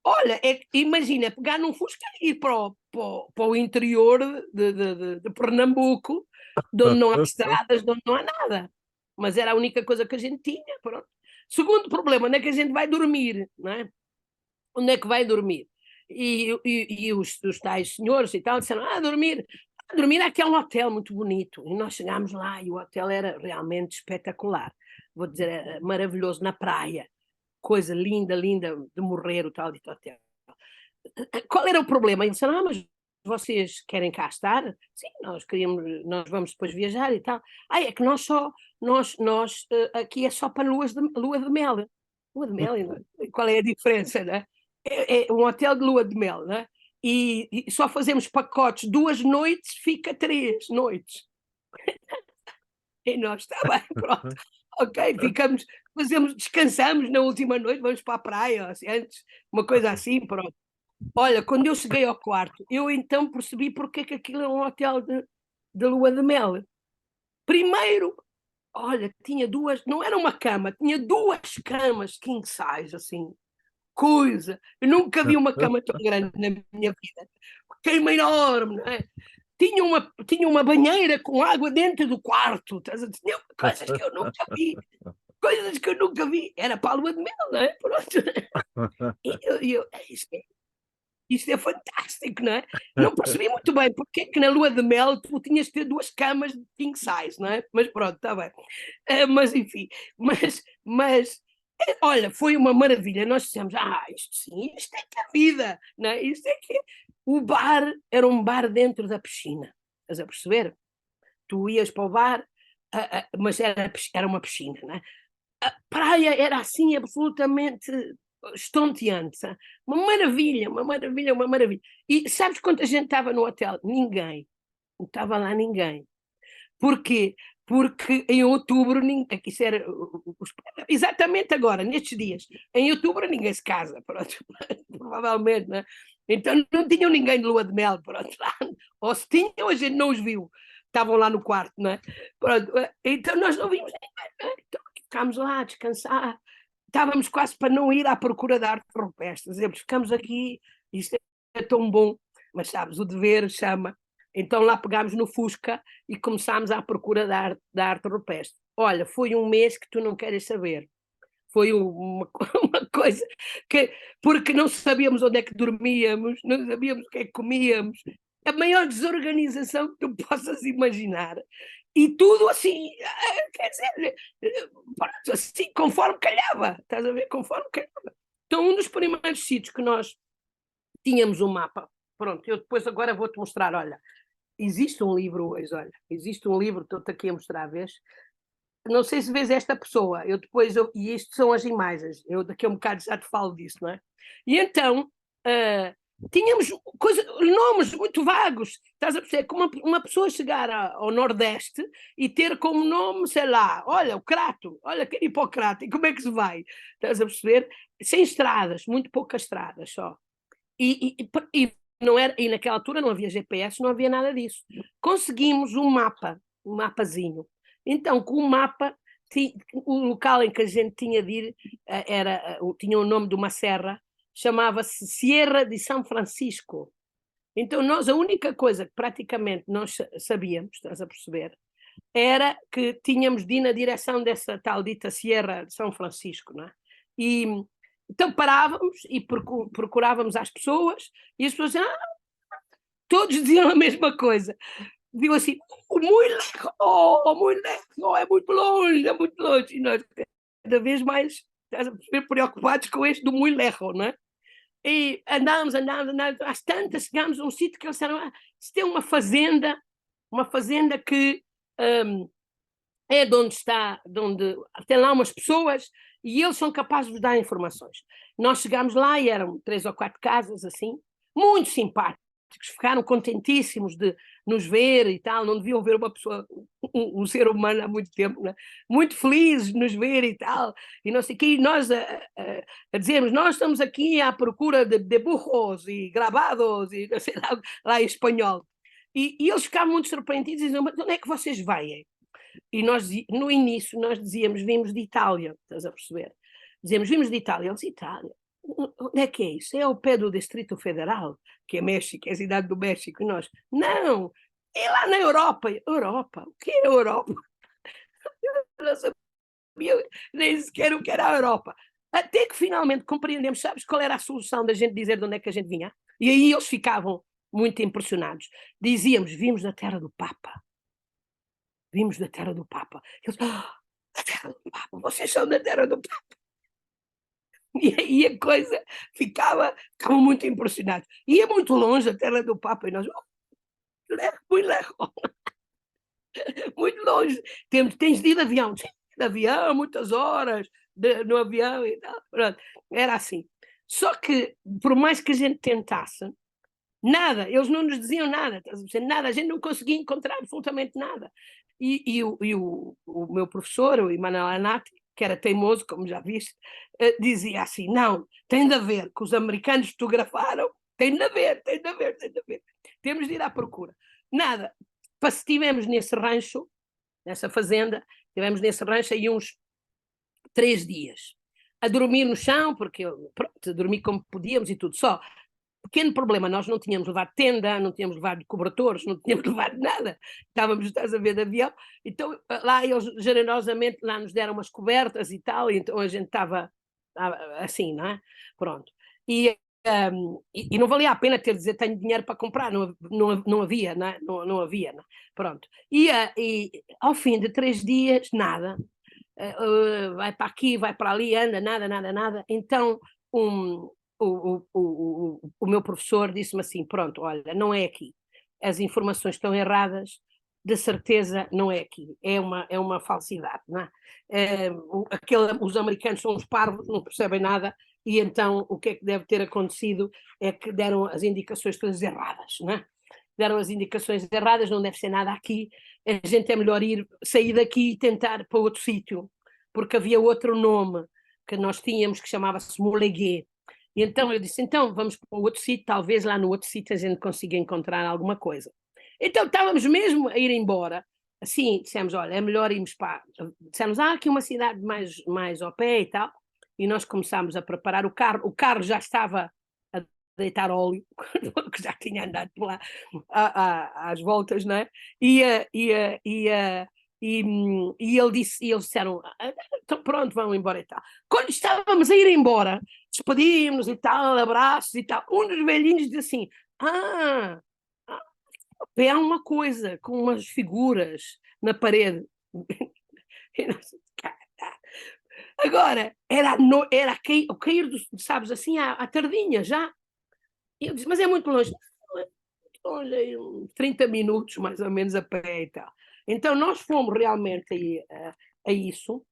olha, imagina, pegar num Fusca e ir para o interior de Pernambuco, de onde não há estradas, de onde não há nada, mas era a única coisa que a gente tinha, pronto. Segundo problema, onde é que a gente vai dormir, não é? Onde é que vai dormir? E os tais senhores e tal disseram, dormir naquele hotel muito bonito. E nós chegámos lá e o hotel era realmente espetacular. Vou dizer, era maravilhoso, na praia. Coisa linda, linda de morrer o tal dito hotel. Qual era o problema? Eles disseram, mas vocês querem cá estar? Sim, nós vamos depois viajar e tal. É que nós aqui é só para lua de mel. Lua de mel, qual é a diferença, né? É um hotel de lua de mel, né? E só fazemos pacotes 2 noites, fica 3 noites. E nós, está bem, pronto. Ok, descansamos na última noite, vamos para a praia, assim, antes, uma coisa assim, pronto. Olha, quando eu cheguei ao quarto, eu então percebi porque é que aquilo é um hotel de lua de mel. Primeiro, olha, tinha não era uma cama, tinha 2 camas king size, assim, coisa. Eu nunca vi uma cama tão grande na minha vida. Cama enorme, não é? Tinha uma banheira com água dentro do quarto. Tinha coisas que eu nunca vi. Coisas que eu nunca vi. Era para a lua de mel, não é? Pronto. Isto é fantástico, não é? Não percebi muito bem porque é que na lua de mel tu tinhas de ter 2 camas de king size, não é? Mas pronto, está bem. Mas enfim, mas olha, foi uma maravilha. Nós dissemos, isto sim, isto é que é vida, não é? Isto é que é. O bar era um bar dentro da piscina, estás a perceber? Tu ias para o bar, mas era uma piscina, não é? A praia era assim absolutamente estonteante, sabe? Uma maravilha, uma maravilha, uma maravilha. E sabes quanta gente estava no hotel? Ninguém. Não estava lá ninguém. Porquê? Porque em outubro, isso era exatamente agora, nestes dias, em outubro ninguém se casa, pronto, provavelmente, não é? Então não tinham ninguém de lua de mel, pronto, lá. Ou se tinham, a gente não os viu, estavam lá no quarto, não é? Pronto, então nós não vimos ninguém, não é? Então ficámos lá a descansar, estávamos quase para não ir à procura da arte rupestre, dizemos, ficamos aqui, isto é tão bom, mas sabes, o dever chama. Então lá pegámos no Fusca e começámos à procura da arte rupestre. Olha, foi um mês que tu não queres saber. Foi uma coisa que, porque não sabíamos onde é que dormíamos, não sabíamos o que é que comíamos, a maior desorganização que tu possas imaginar. E tudo assim, quer dizer, pronto, assim, conforme calhava, estás a ver? Conforme calhava. Então, um dos primeiros sítios que nós tínhamos um mapa, pronto, eu depois agora vou-te mostrar, olha, existe um livro hoje, olha, existe um livro, estou-te aqui a mostrar, vês? Não sei se vês esta pessoa, e isto são as imagens, eu daqui a um bocado já te falo disso, não é? E então, tínhamos nomes muito vagos, estás a perceber? Como uma pessoa chegar ao Nordeste e ter como nome, sei lá, olha, o Crato, olha, quer ir para o Crato, e como é que se vai? Estás a perceber? Sem estradas, muito poucas estradas só. E não era, e naquela altura não havia GPS, não havia nada disso. Conseguimos um mapazinho. Então, com o mapa, o local em que a gente tinha de ir tinha o nome de uma serra, chamava-se Sierra de São Francisco. Então, nós, a única coisa que praticamente nós sabíamos, estás a perceber, era que tínhamos de ir na direção dessa tal dita Sierra de São Francisco, não é? E então parávamos e procurávamos as pessoas, e as pessoas diziam, todos diziam a mesma coisa. Diziam assim, muito lejos, é muito longe, é muito longe. E nós cada vez mais preocupados com este do muito lejos, não é? E andámos, às tantas chegámos a um sítio que eles disseram, se tem uma fazenda que é de onde está, tem lá umas pessoas e eles são capazes de dar informações. Nós chegámos lá e eram 3 ou 4 casas assim, muito simpáticos, ficaram contentíssimos de nos ver e tal, não deviam ver uma pessoa, um ser humano há muito tempo, né? Muito felizes de nos ver e tal, e não sei o quê, e nós a dizermos, nós estamos aqui à procura de burros e gravados, e não sei lá em espanhol. E eles ficavam muito surpreendidos e diziam, mas onde é que vocês vêm? E nós, no início, nós dizíamos, vimos de Itália, estás a perceber? Dizíamos, vimos de Itália. Eles, Itália? Onde é que é isso? É ao pé do Distrito Federal, que é México, é a cidade do México. E nós, não, é lá na Europa. Europa? O que é Europa? nem sequer o que era a Europa. Até que finalmente compreendemos, sabes qual era a solução da gente dizer de onde é que a gente vinha? E aí eles ficavam muito impressionados. Dizíamos, vimos da terra do Papa. Vimos da terra do Papa. Eles, da terra do Papa, vocês são da terra do Papa. E aí a coisa ficavam muito impressionados. Ia muito longe da terra do Papa e nós, muito lejos, muito longe. Tens de ir de avião, de avião, muitas horas no avião e tal. Pronto, era assim. Só que, por mais que a gente tentasse, nada, eles não nos diziam nada, nada, a gente não conseguia encontrar absolutamente nada. E o meu professor, o Emanuel Anati, que era teimoso, como já viste, dizia assim, não, tem de haver, que os americanos fotografaram, tem de haver. Temos de ir à procura. Nada, estivemos nesse rancho, nessa fazenda, estivemos nesse rancho aí uns 3 dias, a dormir no chão, porque pronto, dormi como podíamos e tudo, só pequeno problema, nós não tínhamos levado tenda, não tínhamos levado cobertores, não tínhamos levado nada, estávamos, estás a ver, de avião, então lá eles generosamente lá nos deram umas cobertas e tal, e então a gente estava assim, não é? Pronto. E não valia a pena ter de dizer tenho dinheiro para comprar, não havia, não, é? Não havia, não é? Pronto. E ao fim de 3 dias, nada, vai para aqui, vai para ali, anda, nada, então o meu professor disse-me assim, pronto, olha, não é aqui, as informações estão erradas, de certeza não é aqui, é uma falsidade, não é? Os americanos são uns parvos, não percebem nada, e então o que é que deve ter acontecido é que deram as indicações todas erradas, não é? Deram as indicações erradas, não deve ser nada aqui, a gente é melhor sair daqui e tentar para outro sítio, porque havia outro nome que nós tínhamos que chamava-se Moleguer. E então eu disse, então vamos para outro sítio, talvez lá no outro sítio a gente consiga encontrar alguma coisa. Então estávamos mesmo a ir embora, assim, dissemos, olha, é melhor irmos para... Dissemos, aqui uma cidade mais ao pé e tal, e nós começámos a preparar o carro já estava a deitar óleo, que já tinha andado por lá às voltas, não é? E eles disseram, então pronto, vão embora e tal. Quando estávamos a ir embora, despedimos e tal, abraços e tal, um dos velhinhos disse assim, é uma coisa com umas figuras na parede. Agora, era o cair sabes, assim, à tardinha já. E eu disse, mas é muito longe. Longe, uns 30 minutos mais ou menos a pé e tal. Então nós fomos realmente a isso.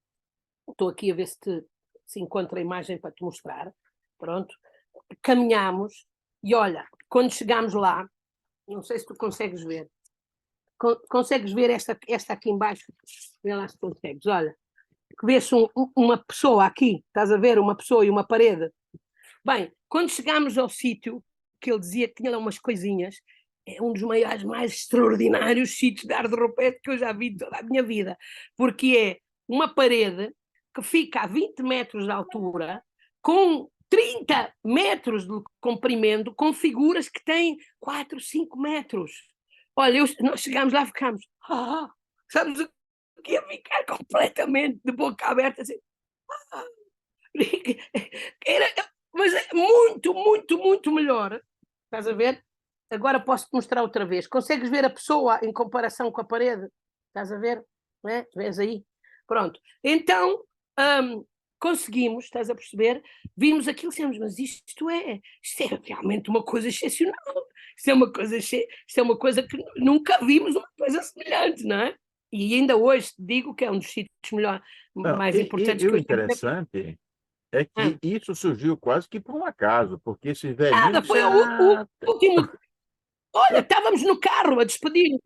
Estou aqui a ver se encontro a imagem para te mostrar. Pronto. Caminhamos e olha, quando chegámos lá, não sei se tu consegues ver. Consegues ver esta aqui embaixo? Vê lá se consegues, olha. Vê-se uma pessoa aqui, estás a ver? Uma pessoa e uma parede. Bem, quando chegámos ao sítio, que ele dizia que tinha lá umas coisinhas, é um dos maiores, mais extraordinários sítios de arte rupestre que eu já vi toda a minha vida, porque é uma parede que fica a 20 metros de altura, com 30 metros de comprimento, com figuras que têm 4, 5 metros. Olha, nós chegámos lá e ficámos, sabes o que ia ficar completamente de boca aberta, assim, mas é muito melhor, estás a ver? Agora posso-te mostrar outra vez. Consegues ver a pessoa em comparação com a parede? Estás a ver? Não é? Vês aí? Pronto. Então, conseguimos, estás a perceber? Vimos aquilo e dissemos, mas isto é realmente uma coisa excepcional. Isto é uma coisa que nunca vimos uma coisa semelhante, não é? E ainda hoje digo que é um dos sítios mais importantes que eu interessante é que isso surgiu quase que por um acaso, porque esses velhinhos... Nada, foi o último... Olha, estávamos no carro a despedir-nos.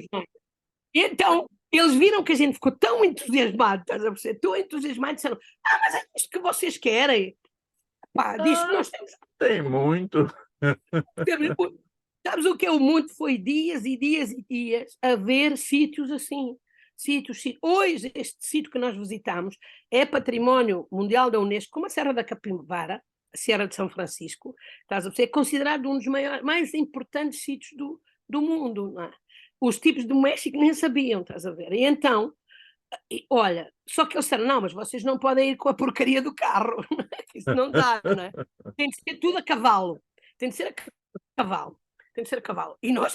E então, eles viram que a gente ficou tão entusiasmado, estás a perceber? Tão entusiasmado, disseram, mas é isto que vocês querem. Pá, diz que nós temos... Tem muito. Sabes o que é o muito? Foi dias e dias e dias a ver sítios assim. Sítios. Hoje, este sítio que nós visitamos é património mundial da Unesco, como a Serra da Capivara, a Serra de São Francisco, estás a perceber? É considerado um dos mais importantes sítios do mundo. Não é? Os tipos do México nem sabiam, estás a ver? E então, E, olha, só que eles disseram, não, mas vocês não podem ir com a porcaria do carro, isso não dá, não é? Tem de ser tudo a cavalo, tem de ser a cavalo, tem de ser a cavalo. E nós,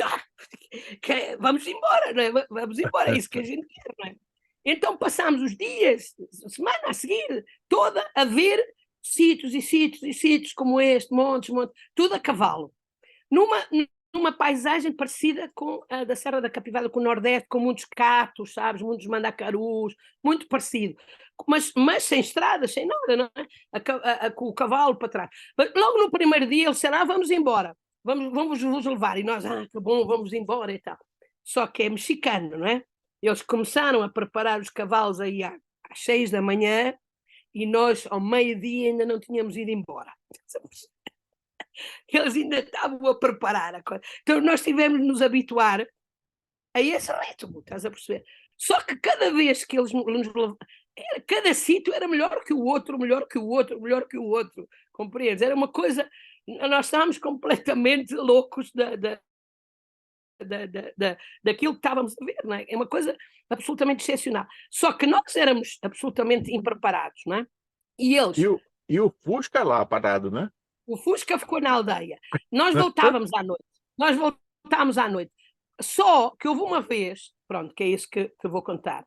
vamos embora, não é? Vamos embora, é isso que a gente quer, não é? Então passámos os dias, a semana a seguir, toda a ver sítios e sítios e sítios como este, montes, montes, tudo a cavalo. Numa paisagem parecida com a da Serra da Capivara, com o Nordeste, com muitos catos, sabes, muitos mandacarus, muito parecido. Mas sem estradas, sem nada, não é? Com o cavalo para trás. Mas logo no primeiro dia eles disseram, vamos embora, vamos levar. E nós, que bom, vamos embora e tal. Só que é mexicano, não é? Eles começaram a preparar os cavalos aí às 6 da manhã e nós, ao meio-dia, ainda não tínhamos ido embora. Eles ainda estavam a preparar a coisa. Então nós tivemos de nos habituar a esse ritmo, estás a perceber? Só que cada vez que eles nos levavam, cada sítio era melhor que o outro, melhor que o outro, melhor que o outro, compreendes? Era uma coisa, nós estávamos completamente loucos daquilo que estávamos a ver, não é? É uma coisa absolutamente excepcional. Só que nós éramos absolutamente impreparados, não é? E eles, E o Fusca lá parado, né? o Fusca ficou na aldeia. Nós voltávamos à noite. Nós voltámos à noite. Só que houve uma vez, pronto, que é isso que vou contar.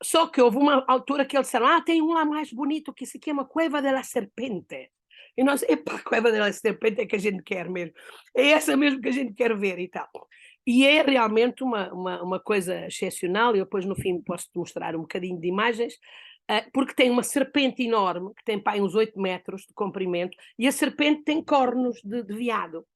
Só que houve uma altura que eles disseram: tem um lá mais bonito que se chama Cueva de la Serpente. E nós, epá, Cueva de la Serpente é que a gente quer mesmo. É essa mesmo que a gente quer ver e tal. E é realmente uma coisa excepcional. Eu depois, no fim, posso-te mostrar um bocadinho de imagens. Porque tem uma serpente enorme, que tem uns 8 metros de comprimento, e a serpente tem cornos de veado.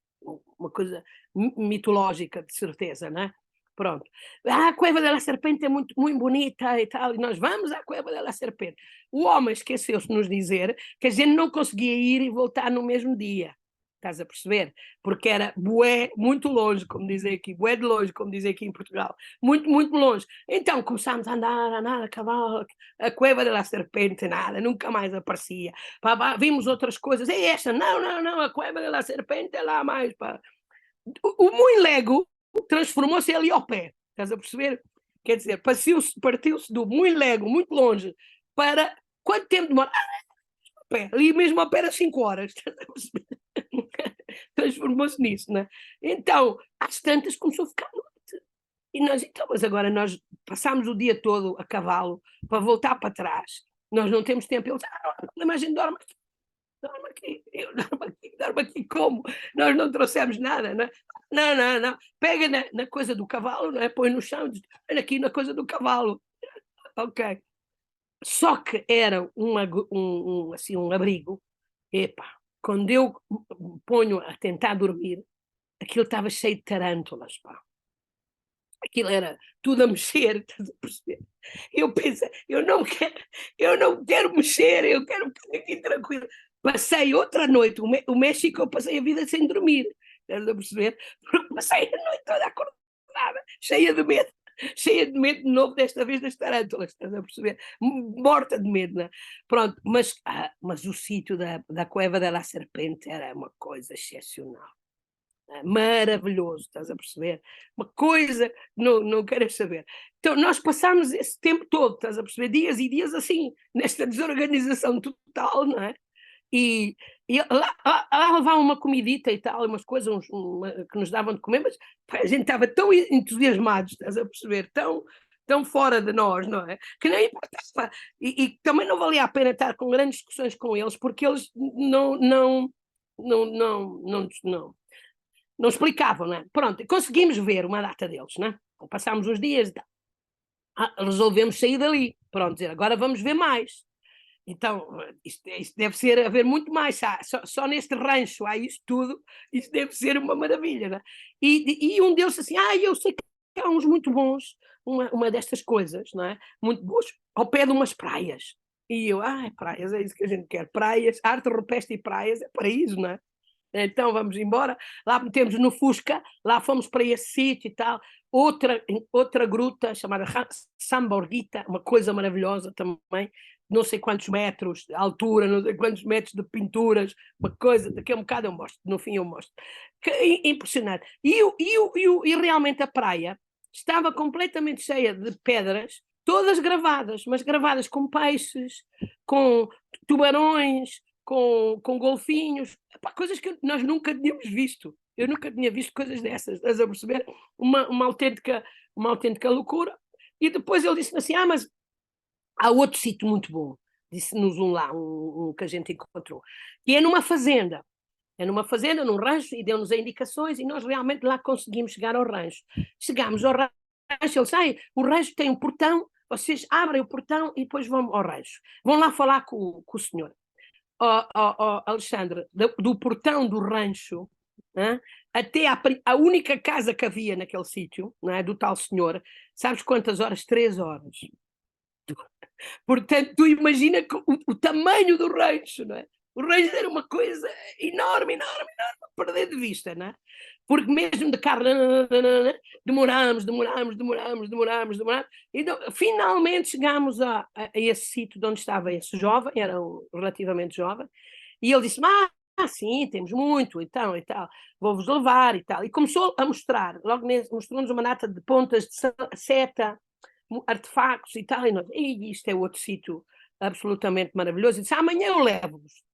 Uma coisa mitológica, de certeza, não é? Pronto. A Cueva da Serpente é muito, muito bonita e tal, e nós vamos à Cueva da Serpente. O homem esqueceu-se de nos dizer que a gente não conseguia ir e voltar no mesmo dia. Estás a perceber? Porque era bué, muito longe, como dizem aqui, bué de longe, como dizem aqui em Portugal. Muito, muito longe. Então começámos a andar, a cavalo, a Cueva da Serpente, nada, nunca mais aparecia. Vimos outras coisas, é esta, não, a Cueva da Serpente é lá mais. Pá. O Muilego transformou-se ali ao pé, estás a perceber? Quer dizer, partiu-se do Muilego, muito longe, para quanto tempo demora? Pé, ali mesmo ao pé era 5 horas, transformou-se nisso, né? Então, às tantas começou a ficar noite. E nós, então, mas agora nós passámos o dia todo a cavalo para voltar para trás. Nós não temos tempo. Eles, mas a gente dorme aqui. Dorme aqui. Eu dorme aqui como? Nós não trouxemos nada, não é? Não. Pega na coisa do cavalo, não é? Põe no chão, diz, olha aqui na coisa do cavalo. Ok. Só que era assim, um abrigo. Epá, quando eu ponho a tentar dormir, aquilo estava cheio de tarântulas, pá. Aquilo era tudo a mexer, estás a perceber? Eu penso, eu não quero mexer, eu quero ficar aqui tranquilo. Passei outra noite, o México eu passei a vida sem dormir, estás a perceber? Porque passei a noite toda acordada, cheia de medo de novo, desta vez das tarântulas, estás a perceber? Morta de medo, não é? Pronto, mas o sítio da Cueva da la Serpente era uma coisa excepcional. Maravilhoso, estás a perceber? Uma coisa, não queres saber. Então, nós passámos esse tempo todo, estás a perceber? Dias e dias assim, nesta desorganização total, não é? E lá levavam uma comidita e tal, umas coisas que nos davam de comer, mas a gente estava tão entusiasmados, estás a perceber? Tão fora de nós, não é? Que nem importava. E também não valia a pena estar com grandes discussões com eles, porque eles não explicavam, não é? Pronto, conseguimos ver uma data deles, não é? Passámos os dias, resolvemos sair dali, pronto, dizer, agora vamos ver mais. Então, isto deve ser haver muito mais, só neste rancho há isto tudo, isto deve ser uma maravilha, não é? E um deles assim, eu sei que há uns muito bons, uma destas coisas, não é? Muito bons, ao pé de umas praias. E eu, praias, é isso que a gente quer, praias, arte rupestre e praias, é paraíso, não é? Então vamos embora, lá metemos no Fusca, lá fomos para esse sítio e tal, outra gruta chamada San Borghita, uma coisa maravilhosa também, não sei quantos metros de altura, não sei quantos metros de pinturas, uma coisa, daqui a um bocado eu mostro, no fim eu mostro. Impressionante. E realmente a praia estava completamente cheia de pedras, todas gravadas, mas gravadas com peixes, com tubarões, com golfinhos, epá, coisas que nós nunca tínhamos visto. Eu nunca tinha visto coisas dessas, estás a perceber? Uma autêntica loucura. E depois ele disse assim, mas há outro sítio muito bom, disse-nos lá, um que a gente encontrou, que é numa fazenda. É numa fazenda, num rancho, e deu-nos indicações, e nós realmente lá conseguimos chegar ao rancho. Chegámos ao rancho, ele disse, o rancho tem um portão, vocês abrem o portão e depois vão ao rancho. Vão lá falar com o senhor. Alexandre, do portão do rancho, até a única casa que havia naquele sítio, do tal senhor, sabes quantas horas? 3 horas. Portanto, tu imagina o tamanho do rancho, não é? O rancho era uma coisa enorme, perder de vista, não é? Porque mesmo de carro, demoramos. Então, finalmente chegámos a esse sítio de onde estava esse jovem, era relativamente jovem, e ele disse, sim, temos muito, então, e tal, vou-vos levar, e tal. E começou a mostrar, logo mostrou-nos uma data de pontas de seta, artefactos e tal, e isto é outro sítio absolutamente maravilhoso, e disse, amanhã eu levo-vos.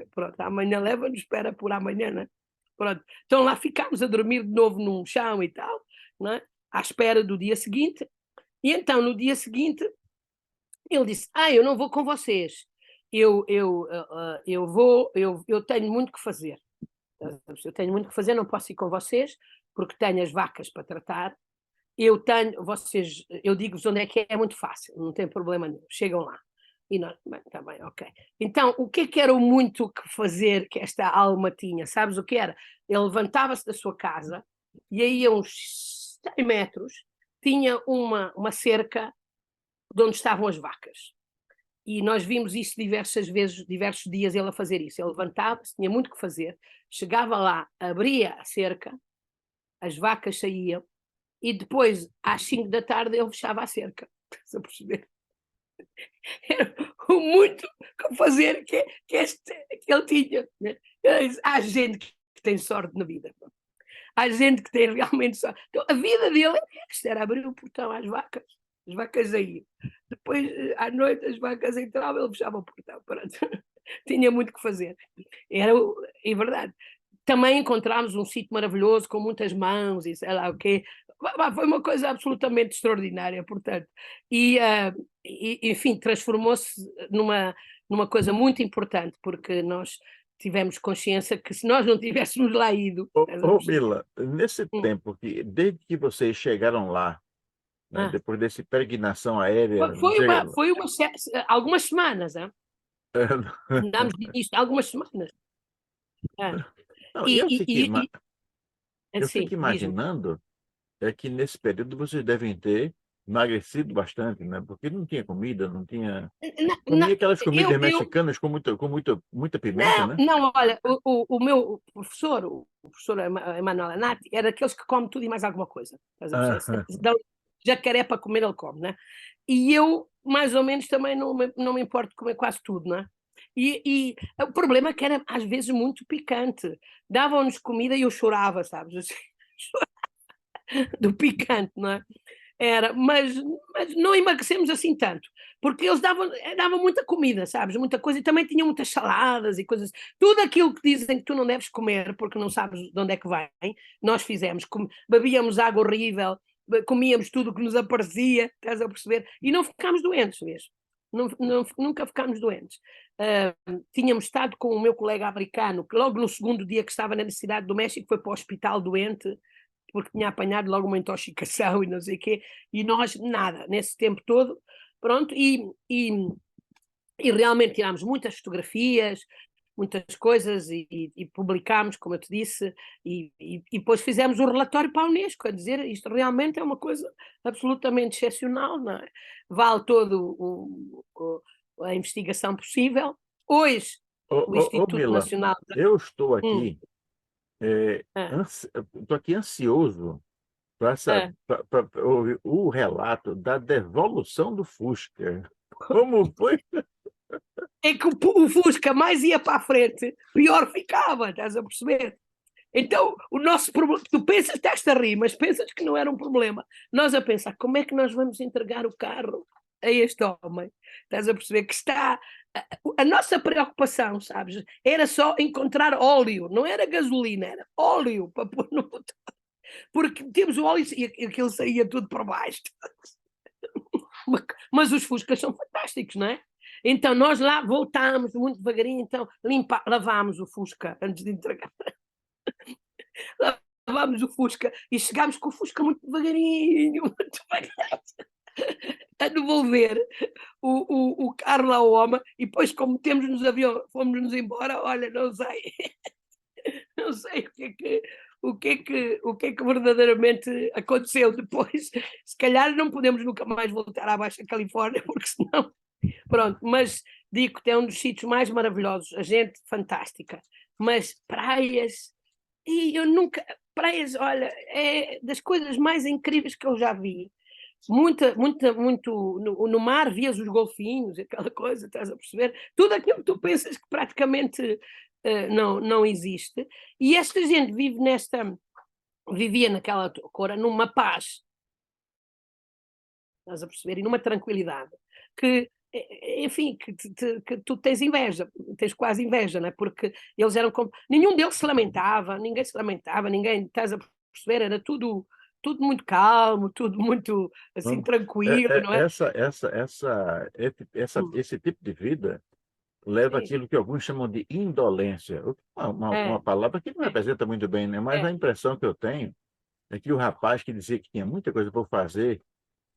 Pronto, amanhã leva-nos, espera por amanhã, né? Pronto. Então lá ficámos a dormir de novo num chão e tal, né? À espera do dia seguinte, e então no dia seguinte ele disse, eu não vou com vocês, eu tenho muito que fazer, não posso ir com vocês, porque tenho as vacas para tratar, eu digo-vos onde é muito fácil, não tem problema nenhum, chegam lá. E nós, está bem, ok. Então, o que era o muito que fazer que esta alma tinha? Sabes o que era? Ele levantava-se da sua casa e aí a uns 100 metros tinha uma cerca de onde estavam as vacas. E nós vimos isso diversas vezes, diversos dias ele a fazer isso. Ele levantava-se, tinha muito que fazer, chegava lá, abria a cerca, as vacas saíam, e depois, às 5 da tarde, ele fechava a cerca. Estás a perceber? Era o muito que fazer que ele tinha. Né? Há gente que tem sorte na vida. Há gente que tem realmente sorte. Então, a vida dele era abrir o portão às vacas. As vacas saíam. Depois, à noite, as vacas entravam, ele fechava o portão. Pronto. Tinha muito que fazer. É verdade. Também encontramos um sítio maravilhoso com muitas mãos e sei lá o quê. Foi uma coisa absolutamente extraordinária, portanto. E enfim, transformou-se numa coisa muito importante, porque nós tivemos consciência que se nós não tivéssemos lá ido... Mila, nesse tempo, desde que vocês chegaram lá, né, depois dessa peregrinação aérea... Foi algumas semanas, andámos nisto algumas semanas. Não, eu fico imaginando que nesse período vocês devem ter emagrecido bastante, né? Porque não tinha comida, não tinha... Comia aquelas comidas mexicanas com muita pimenta, né? Não, olha, o meu professor, o professor Emanuel Anati, era daqueles que come tudo e mais alguma coisa. Dão jacaré para comer, ele come, né? E eu, mais ou menos, também não me importo de comer quase tudo, né? E o problema é que era, às vezes, muito picante. Davam-nos comida e eu chorava, sabes? Assim, do picante, não é? Mas não emagrecemos assim tanto, porque eles davam muita comida, sabes? Muita coisa, e também tinham muitas saladas e coisas, tudo aquilo que dizem que tu não deves comer porque não sabes de onde é que vem, nós fizemos, bebíamos água horrível, comíamos tudo que nos aparecia, estás a perceber? E não ficámos doentes mesmo. Nunca ficámos doentes. Tínhamos estado com o meu colega americano, que logo no segundo dia que estava na cidade do México foi para o hospital doente, porque tinha apanhado logo uma intoxicação e não sei o quê, e nós nada, nesse tempo todo, pronto, e realmente tirámos muitas fotografias, muitas coisas, e publicámos, como eu te disse, e depois fizemos um relatório para a Unesco, a dizer isto realmente é uma coisa absolutamente excepcional, não é? Vale todo a investigação possível. Hoje, o Instituto Mila, Nacional... eu estou aqui... Estou aqui ansioso para ouvir o relato da devolução do Fusca. Como foi? É que o Fusca mais ia para a frente, pior ficava, estás a perceber? Então, o nosso problema, tu pensas, estás a rir, mas pensas que não era um problema. Nós a pensar, como é que nós vamos entregar o carro a este homem? Estás a perceber que está... A nossa preocupação, sabes, era só encontrar óleo, não era gasolina, era óleo para pôr no motor. Porque temos o óleo e aquilo saía tudo para baixo. Mas os Fuscas são fantásticos, não é? Então nós lá voltámos muito devagarinho, então lavámos o Fusca antes de entregar. Lavámos o Fusca e chegámos com o Fusca muito devagarinho, muito devagarinho, a devolver o carro lá ao homem, e depois, como temos nos aviões, fomos-nos embora, olha, não sei, não sei o que é que verdadeiramente aconteceu depois. Se calhar não podemos nunca mais voltar à Baixa Califórnia, porque senão... Pronto, mas digo que é um dos sítios mais maravilhosos, a gente fantástica, mas praias, e eu nunca... Praias, olha, é das coisas mais incríveis que eu já vi. Muito no mar vias os golfinhos, aquela coisa, estás a perceber? Tudo aquilo que tu pensas que praticamente não existe. E esta gente vivia naquela cora numa paz, estás a perceber? E numa tranquilidade que, enfim, que tu tens inveja, tens quase inveja, não é? Porque eles eram como... Nenhum deles se lamentava, ninguém, estás a perceber? Era tudo muito calmo, tudo muito assim Não, tranquilo, não é? esse tipo de vida leva Sim, aquilo que alguns chamam de indolência. Uma é, palavra que não é, representa muito bem, né? Mas é. a impressão que eu tenho é que o rapaz que dizia que tinha muita coisa por fazer,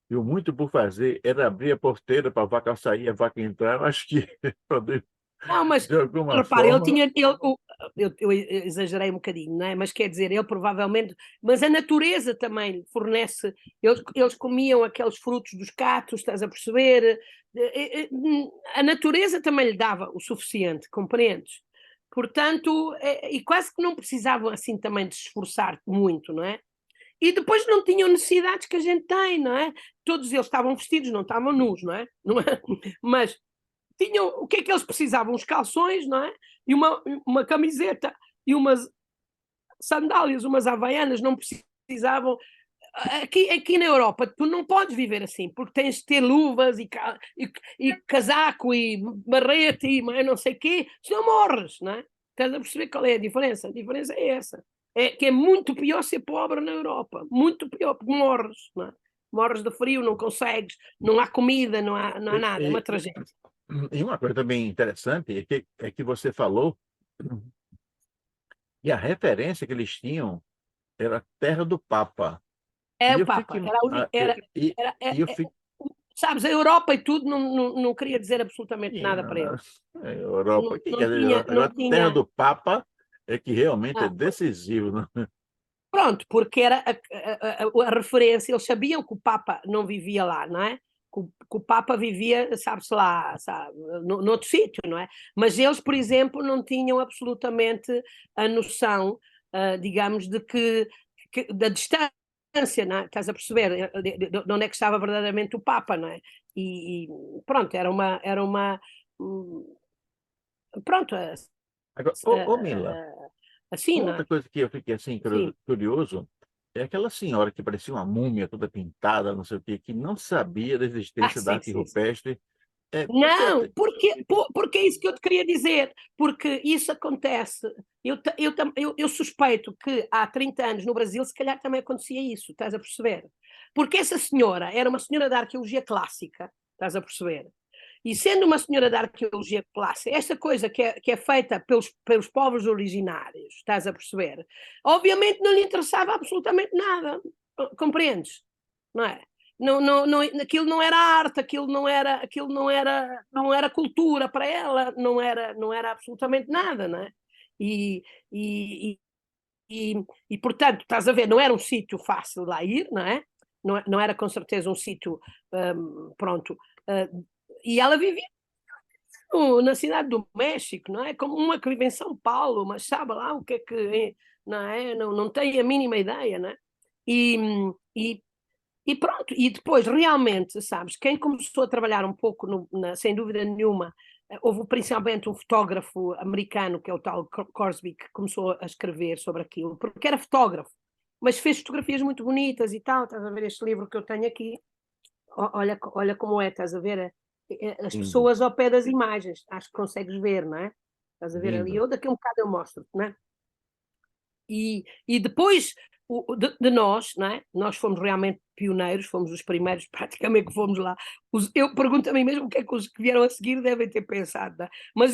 e o muito por fazer era abrir a porteira para a vaca sair, a vaca entrar. Eu acho que, Não, mas de alguma repara, ele forma, tinha. Eu exagerei um bocadinho, não é? Mas quer dizer, ele provavelmente. Mas a natureza também lhe fornece. Eles comiam aqueles frutos dos catos, estás a perceber? A natureza também lhe dava o suficiente, compreendes? Portanto, e quase que não precisavam assim também de se esforçar muito, não é? E depois não tinham necessidades que a gente tem, não é? Todos eles estavam vestidos, não estavam nus, não é? Não é? Mas tinham o que é que eles precisavam? Uns calções, não é? E uma camiseta e umas sandálias, umas havaianas, não precisavam. Aqui na Europa, tu não podes viver assim, porque tens de ter luvas e casaco e barrete e não sei o quê, senão morres, não é? Estás a perceber qual é a diferença? A diferença é essa. É que é muito pior ser pobre na Europa, muito pior, porque morres, não é? Morres de frio, não consegues, não há comida, não há e, nada, é uma e- tragédia. e uma coisa também interessante é que você falou, e a referência que eles tinham era a terra do Papa. É E o eu fico, Papa, era, a uni- era, era, e eu fico, sabes, a Europa e tudo não queria dizer absolutamente nada para ele. Europa, o que quer Não dizer? tinha, Agora, não a terra tinha. do Papa é que realmente é Ah, decisivo, né? pronto, porque era a referência, eles sabiam que o Papa não vivia lá, não é? Que o Papa vivia, sabe-se lá, sabe, noutro sítio, não é? Mas eles, por exemplo, não tinham absolutamente a noção, digamos, da distância, não é? Estás a perceber de onde é que estava verdadeiramente o Papa, não é? E pronto, pronto, Agora, Mila, assim, uma não outra é? coisa que eu fiquei assim Sim. curioso é aquela senhora que parecia uma múmia toda pintada, não sei o quê, que não sabia da existência da Sim, arte sim, sim. rupestre. Você Não, porque é isso que eu te queria dizer, porque isso acontece. Eu suspeito que há 30 anos no Brasil, se calhar também acontecia isso, estás a perceber? Porque essa senhora era uma senhora da arqueologia clássica, estás a perceber? E sendo uma senhora da arqueologia clássica, esta coisa que é feita pelos povos originários, estás a perceber? Obviamente não lhe interessava absolutamente nada, compreendes? Não é? Aquilo não era arte, aquilo não era cultura para ela, não era absolutamente nada, não é? E, e, portanto, estás a ver, não era um sítio fácil de lá ir, não é? Não era com certeza um sítio, pronto. E ela vivia na cidade do México, não é? Como uma que vive em São Paulo, mas sabe lá o que é que é, não é? Não tem a mínima ideia, não é? E, e, e pronto, e depois realmente, sabes, quem começou a trabalhar um pouco, sem dúvida nenhuma, houve principalmente um fotógrafo americano, que é o tal Corsby, que começou a escrever sobre aquilo, porque era fotógrafo, mas fez fotografias muito bonitas e tal. Estás a ver este livro que eu tenho aqui? Olha como é, estás a ver? As Lindo, pessoas ao pé das imagens, acho que consegues ver, não é? Estás a ver ali? lindo. Eu daqui a um bocado eu mostro, não é? E depois de nós, não é? Nós fomos realmente pioneiros, fomos os primeiros praticamente que fomos lá. Eu pergunto a mim mesmo o que é que os que vieram a seguir devem ter pensado, não é? Mas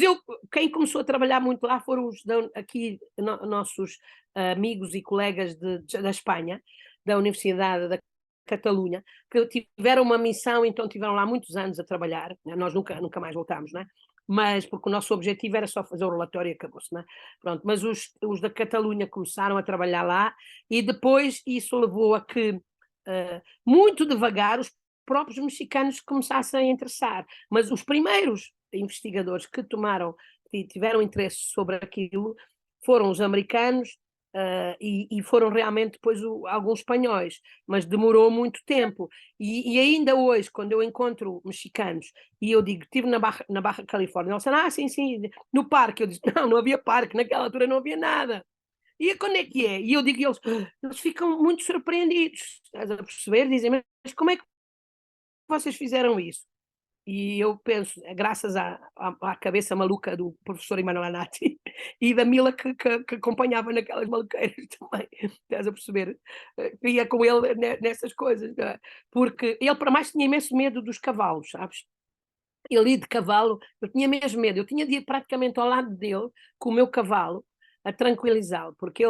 quem começou a trabalhar muito lá foram aqui nossos amigos e colegas da Espanha, da Universidade da Catalunha, que tiveram uma missão, então tiveram lá muitos anos a trabalhar, né? Nós nunca mais voltámos, não é? Mas porque o nosso objetivo era só fazer o relatório e acabou-se, não é? Pronto, mas os da Catalunha começaram a trabalhar lá e depois isso levou a que, muito devagar, os próprios mexicanos começassem a interessar. Mas os primeiros investigadores que tiveram interesse sobre aquilo foram os americanos, e foram realmente depois alguns espanhóis, mas demorou muito tempo. E ainda hoje, quando eu encontro mexicanos e eu digo, estive na Barra Califórnia, eles disseram, sim, no parque. Eu disse, não havia parque, naquela altura não havia nada. E quando é que é? E eu digo, eles ficam muito surpreendidos, estás a perceber? Dizem, mas como é que vocês fizeram isso? E eu penso, graças à cabeça maluca do professor Emanuel Natti e da Mila que acompanhava naquelas maluqueiras também, estás a perceber? Que ia com ele nessas coisas, não é? Porque ele, para mais, tinha imenso medo dos cavalos, sabes? Ele ia de cavalo, eu tinha mesmo medo, eu tinha de ir praticamente ao lado dele, com o meu cavalo, a tranquilizá-lo, porque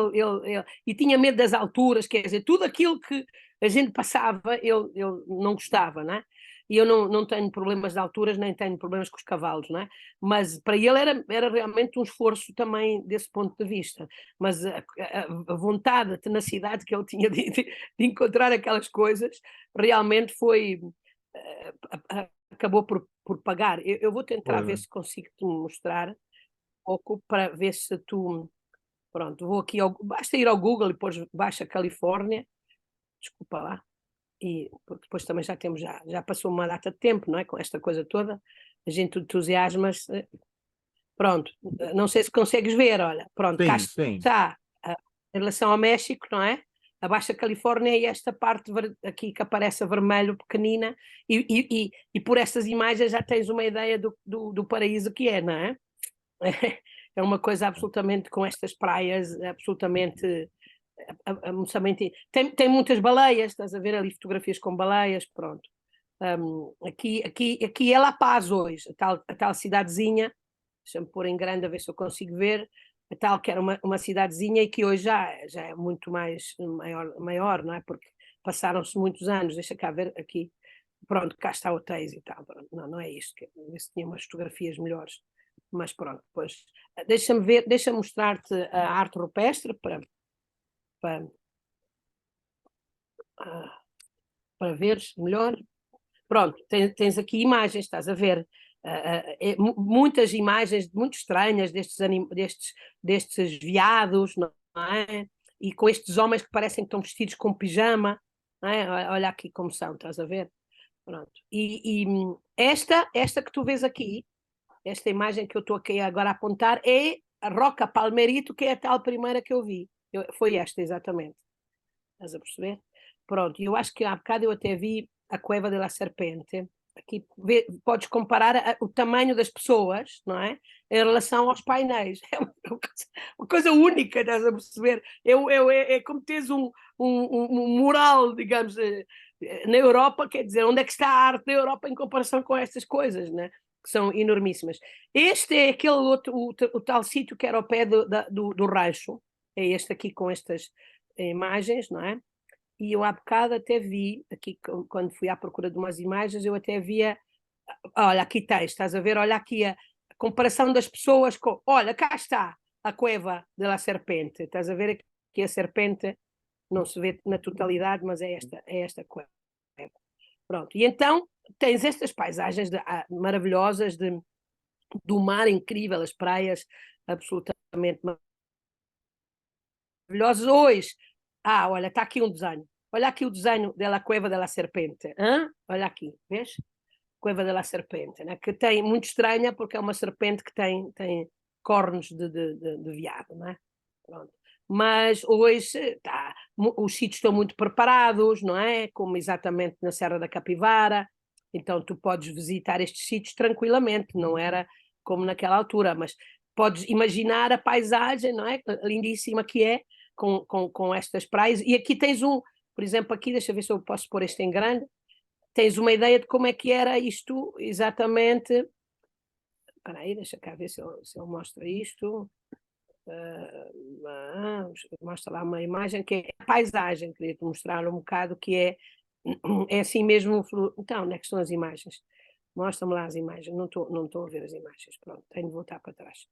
e tinha medo das alturas, quer dizer, tudo aquilo que a gente passava, ele não gostava, não é? E eu não tenho problemas de alturas, nem tenho problemas com os cavalos, não é? Mas para ele era realmente um esforço também desse ponto de vista. Mas a vontade, a tenacidade que ele tinha de encontrar aquelas coisas, realmente foi. Acabou por pagar. Eu vou tentar ver Olha, se consigo te mostrar um pouco para ver se tu. Pronto, vou aqui basta ir ao Google e pôr Baixa Califórnia, desculpa lá, porque depois também já passou uma data de tempo, não é? Com esta coisa toda, a gente entusiasma-se. Pronto, não sei se consegues ver, olha, pronto, cá sim. está, em relação ao México, não é? A Baixa Califórnia e esta parte aqui que aparece a vermelho, pequenina, e por estas imagens já tens uma ideia do paraíso que é, não é? É uma coisa absolutamente, com estas praias, absolutamente. Absolutamente tem muitas baleias, estás a ver ali fotografias com baleias, pronto. Aqui é La Paz hoje, a tal cidadezinha, deixa-me pôr em grande a ver se eu consigo ver, a tal que era uma cidadezinha e que hoje já é muito mais maior, não é? Porque passaram-se muitos anos, deixa cá ver aqui, pronto, cá está hotéis e tal, pronto. Não é isto, ver se tinha umas fotografias melhores, mas pronto, depois deixa-me ver, deixa-me mostrar-te a arte rupestre para, ah, para veres melhor. Pronto, tens aqui imagens, estás a ver, muitas imagens muito estranhas destes veados, não é? E com estes homens que parecem que estão vestidos com pijama, não é? Olha aqui como são, estás a ver? Pronto. E esta que tu vês aqui, esta imagem que eu estou aqui agora a apontar, é a Roca Palmerito, que é a tal primeira que eu vi. Foi esta, exatamente. Estás a perceber? Pronto, e eu acho que há bocado eu até vi a Cueva de la Serpente. Aqui podes comparar o tamanho das pessoas, não é? Em relação aos painéis. É uma coisa única, estás a perceber? É como teres um mural, digamos, na Europa, quer dizer, onde é que está a arte da Europa em comparação com estas coisas, né? Que são enormíssimas. Este é aquele outro, o tal sítio que era ao pé do rancho. É este aqui com estas imagens, não é? E eu há bocado até vi, aqui quando fui à procura de umas imagens, eu até via, olha, aqui tens, estás a ver, olha aqui a comparação das pessoas com, olha, cá está a Cueva de la Serpente, estás a ver aqui a serpente, não se vê na totalidade, mas é esta Cueva. Pronto, e então tens estas paisagens maravilhosas do mar incrível, as praias absolutamente maravilhosas. Hoje, olha, está aqui um desenho. Olha aqui o desenho da Cueva de la Serpente. Olha aqui, vês? Cueva de la Serpente, né? Que tem, muito estranha, porque é uma serpente que tem cornos de veado, não é? Pronto. Mas hoje os sítios estão muito preparados, não é? Como exatamente na Serra da Capivara, então tu podes visitar estes sítios tranquilamente, não era como naquela altura, mas podes imaginar a paisagem, não é? Lindíssima que é, com estas praias. E aqui tens por exemplo, aqui, deixa eu ver se eu posso pôr este em grande, tens uma ideia de como é que era isto exatamente. Espera aí, deixa cá ver se eu mostro isto. Mostra lá uma imagem que é a paisagem, queria-te mostrar um bocado que é assim mesmo. Então, onde é que estão as imagens? Mostra-me lá as imagens, não estou a ver as imagens, pronto, tenho de voltar para trás.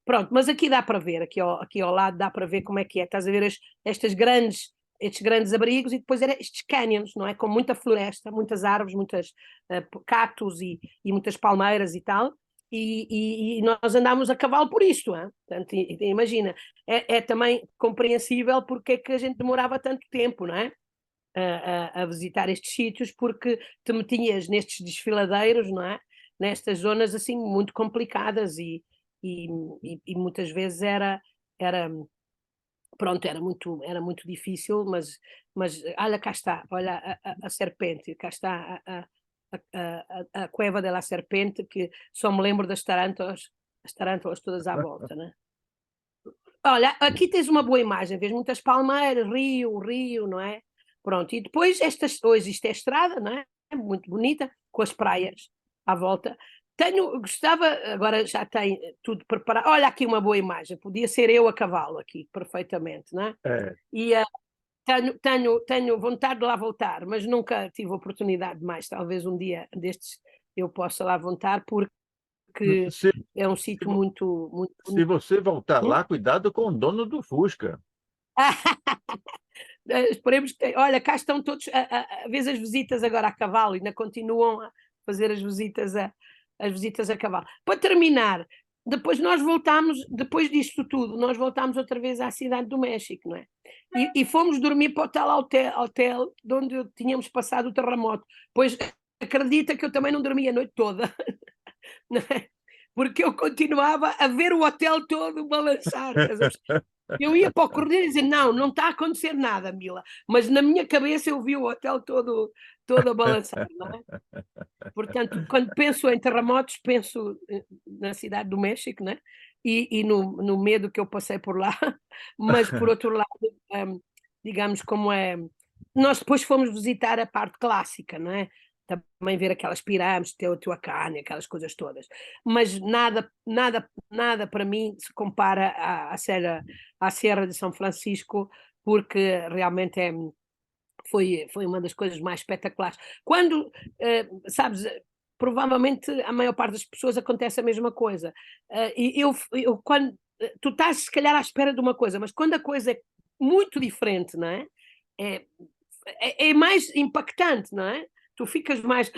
Pronto, mas aqui dá para ver, aqui ao lado dá para ver como é que é, estás a ver estes grandes abrigos e depois era estes canyons, não é? Com muita floresta, muitas árvores, muitas cactos e muitas palmeiras e tal, e nós andámos a cavalo por isto, hein? Portanto, imagina, é também compreensível porque é que a gente demorava tanto tempo, não é? A visitar estes sítios, porque te metias nestes desfiladeiros, não é? Nestas zonas assim muito complicadas e muitas vezes era pronto, era muito difícil, mas olha, cá está, olha a serpente, cá está a Cueva de la Serpente, que só me lembro das tarântulas todas à volta, né? Olha, aqui tens uma boa imagem, vês muitas palmeiras, rio, não é? Pronto, e depois hoje isto é estrada, não é? Muito bonita, com as praias à volta. Gostava, agora já tem tudo preparado. Olha aqui uma boa imagem, podia ser eu a cavalo aqui, perfeitamente, não é? É. E tenho vontade de lá voltar, mas nunca tive oportunidade de mais. Talvez um dia destes eu possa lá voltar, porque Se, é um se, sítio muito, muito se bonito. você voltar Hum? lá, cuidado com o dono do Fusca. Esperemos que olha, cá estão todos a ver as visitas agora a cavalo, ainda continuam a fazer as visitas a cavalo. Para terminar, depois disto tudo, nós voltámos outra vez à cidade do México, não é? E fomos dormir para o tal hotel de onde tínhamos passado o terremoto. Pois acredita que eu também não dormia a noite toda, não é? Porque eu continuava a ver o hotel todo balançar. Eu ia para o corredor e dizer, não está a acontecer nada, Mila. Mas na minha cabeça eu vi o hotel todo a balançar, não é? Portanto, quando penso em terremotos, penso na cidade do México, né? E no medo que eu passei por lá. Mas, por outro lado, digamos como é... Nós depois fomos visitar a parte clássica, não é? Também ver aquelas pirâmides, Teotihuacan, aquelas coisas todas. Mas nada para mim se compara à Serra de São Francisco, porque realmente foi uma das coisas mais espetaculares. Quando, sabes, provavelmente a maior parte das pessoas acontece a mesma coisa. E quando tu estás se calhar à espera de uma coisa, mas quando a coisa é muito diferente, não é? É, é mais impactante, não é? Tu ficas mais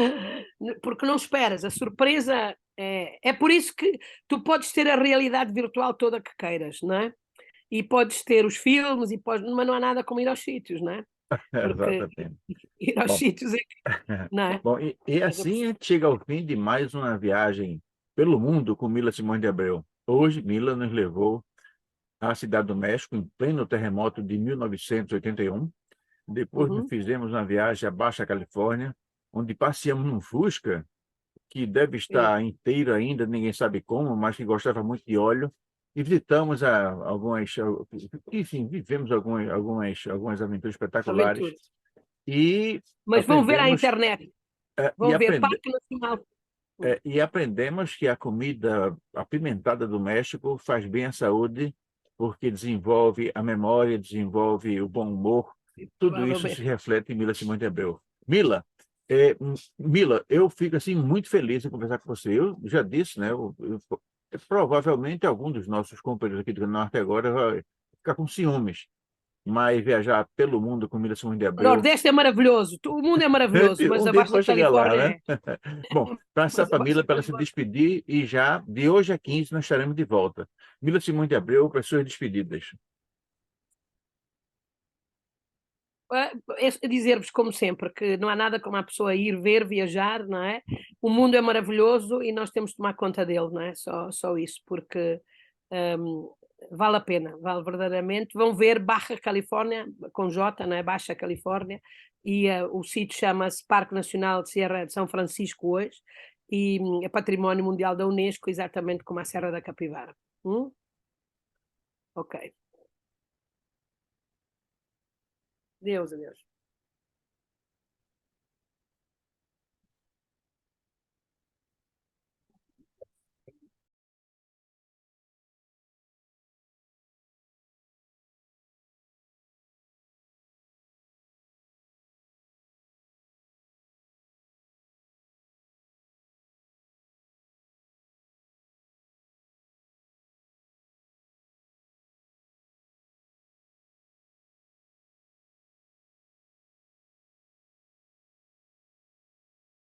porque não esperas, a surpresa é por isso que tu podes ter a realidade virtual toda que queiras, não é? E podes ter os filmes, mas não há nada como ir aos sítios, não é? Porque Exatamente. ir aos Bom, sítios é que, não é? bom, e assim a gente chega ao fim de mais uma viagem pelo mundo com Mila Simões de Abreu. Hoje, Mila nos levou à Cidade do México, em pleno terremoto de 1981. Depois Uhum. fizemos uma viagem à Baixa Califórnia, onde passeamos num Fusca, que deve É. estar inteiro ainda, ninguém sabe como, mas que gostava muito de óleo. E visitamos enfim, vivemos algumas aventuras espetaculares. Aventura. E Mas vão ver à aprendemos, internet, eh, e vão ver aprende, Parque Nacional. e aprendemos que a comida apimentada do México faz bem à saúde, porque desenvolve a memória, desenvolve o bom humor. Tudo isso se Provavelmente. reflete em Mila Simões de Abreu. Mila, Mila, eu fico assim muito feliz em conversar com você. Eu já disse, né? Provavelmente algum dos nossos companheiros aqui do Norte agora vai ficar com ciúmes, mas viajar pelo mundo com Mila Simões de O Abreu. Nordeste é maravilhoso, o mundo é maravilhoso, mas Um a dia a gente Baixa vai chegar lá, Califórnia né? é. Bom, passar Mas a para a Mila Baixa para ela se Califórnia despedir e já de hoje a 15 nós estaremos de volta. Mila Simões de Abreu, para suas despedidas. É dizer-vos, como sempre, que não há nada como a pessoa ir ver, viajar, não é? O mundo é maravilhoso e nós temos de tomar conta dele, não é? Só isso, porque hum, vale a pena, vale verdadeiramente. Vão ver Barra Califórnia, com J, não é? Baixa Califórnia, e o sítio chama-se Parque Nacional de Sierra de São Francisco hoje, e é Património Mundial da Unesco, exatamente como a Serra da Capivara. Ok. Deus, adeus.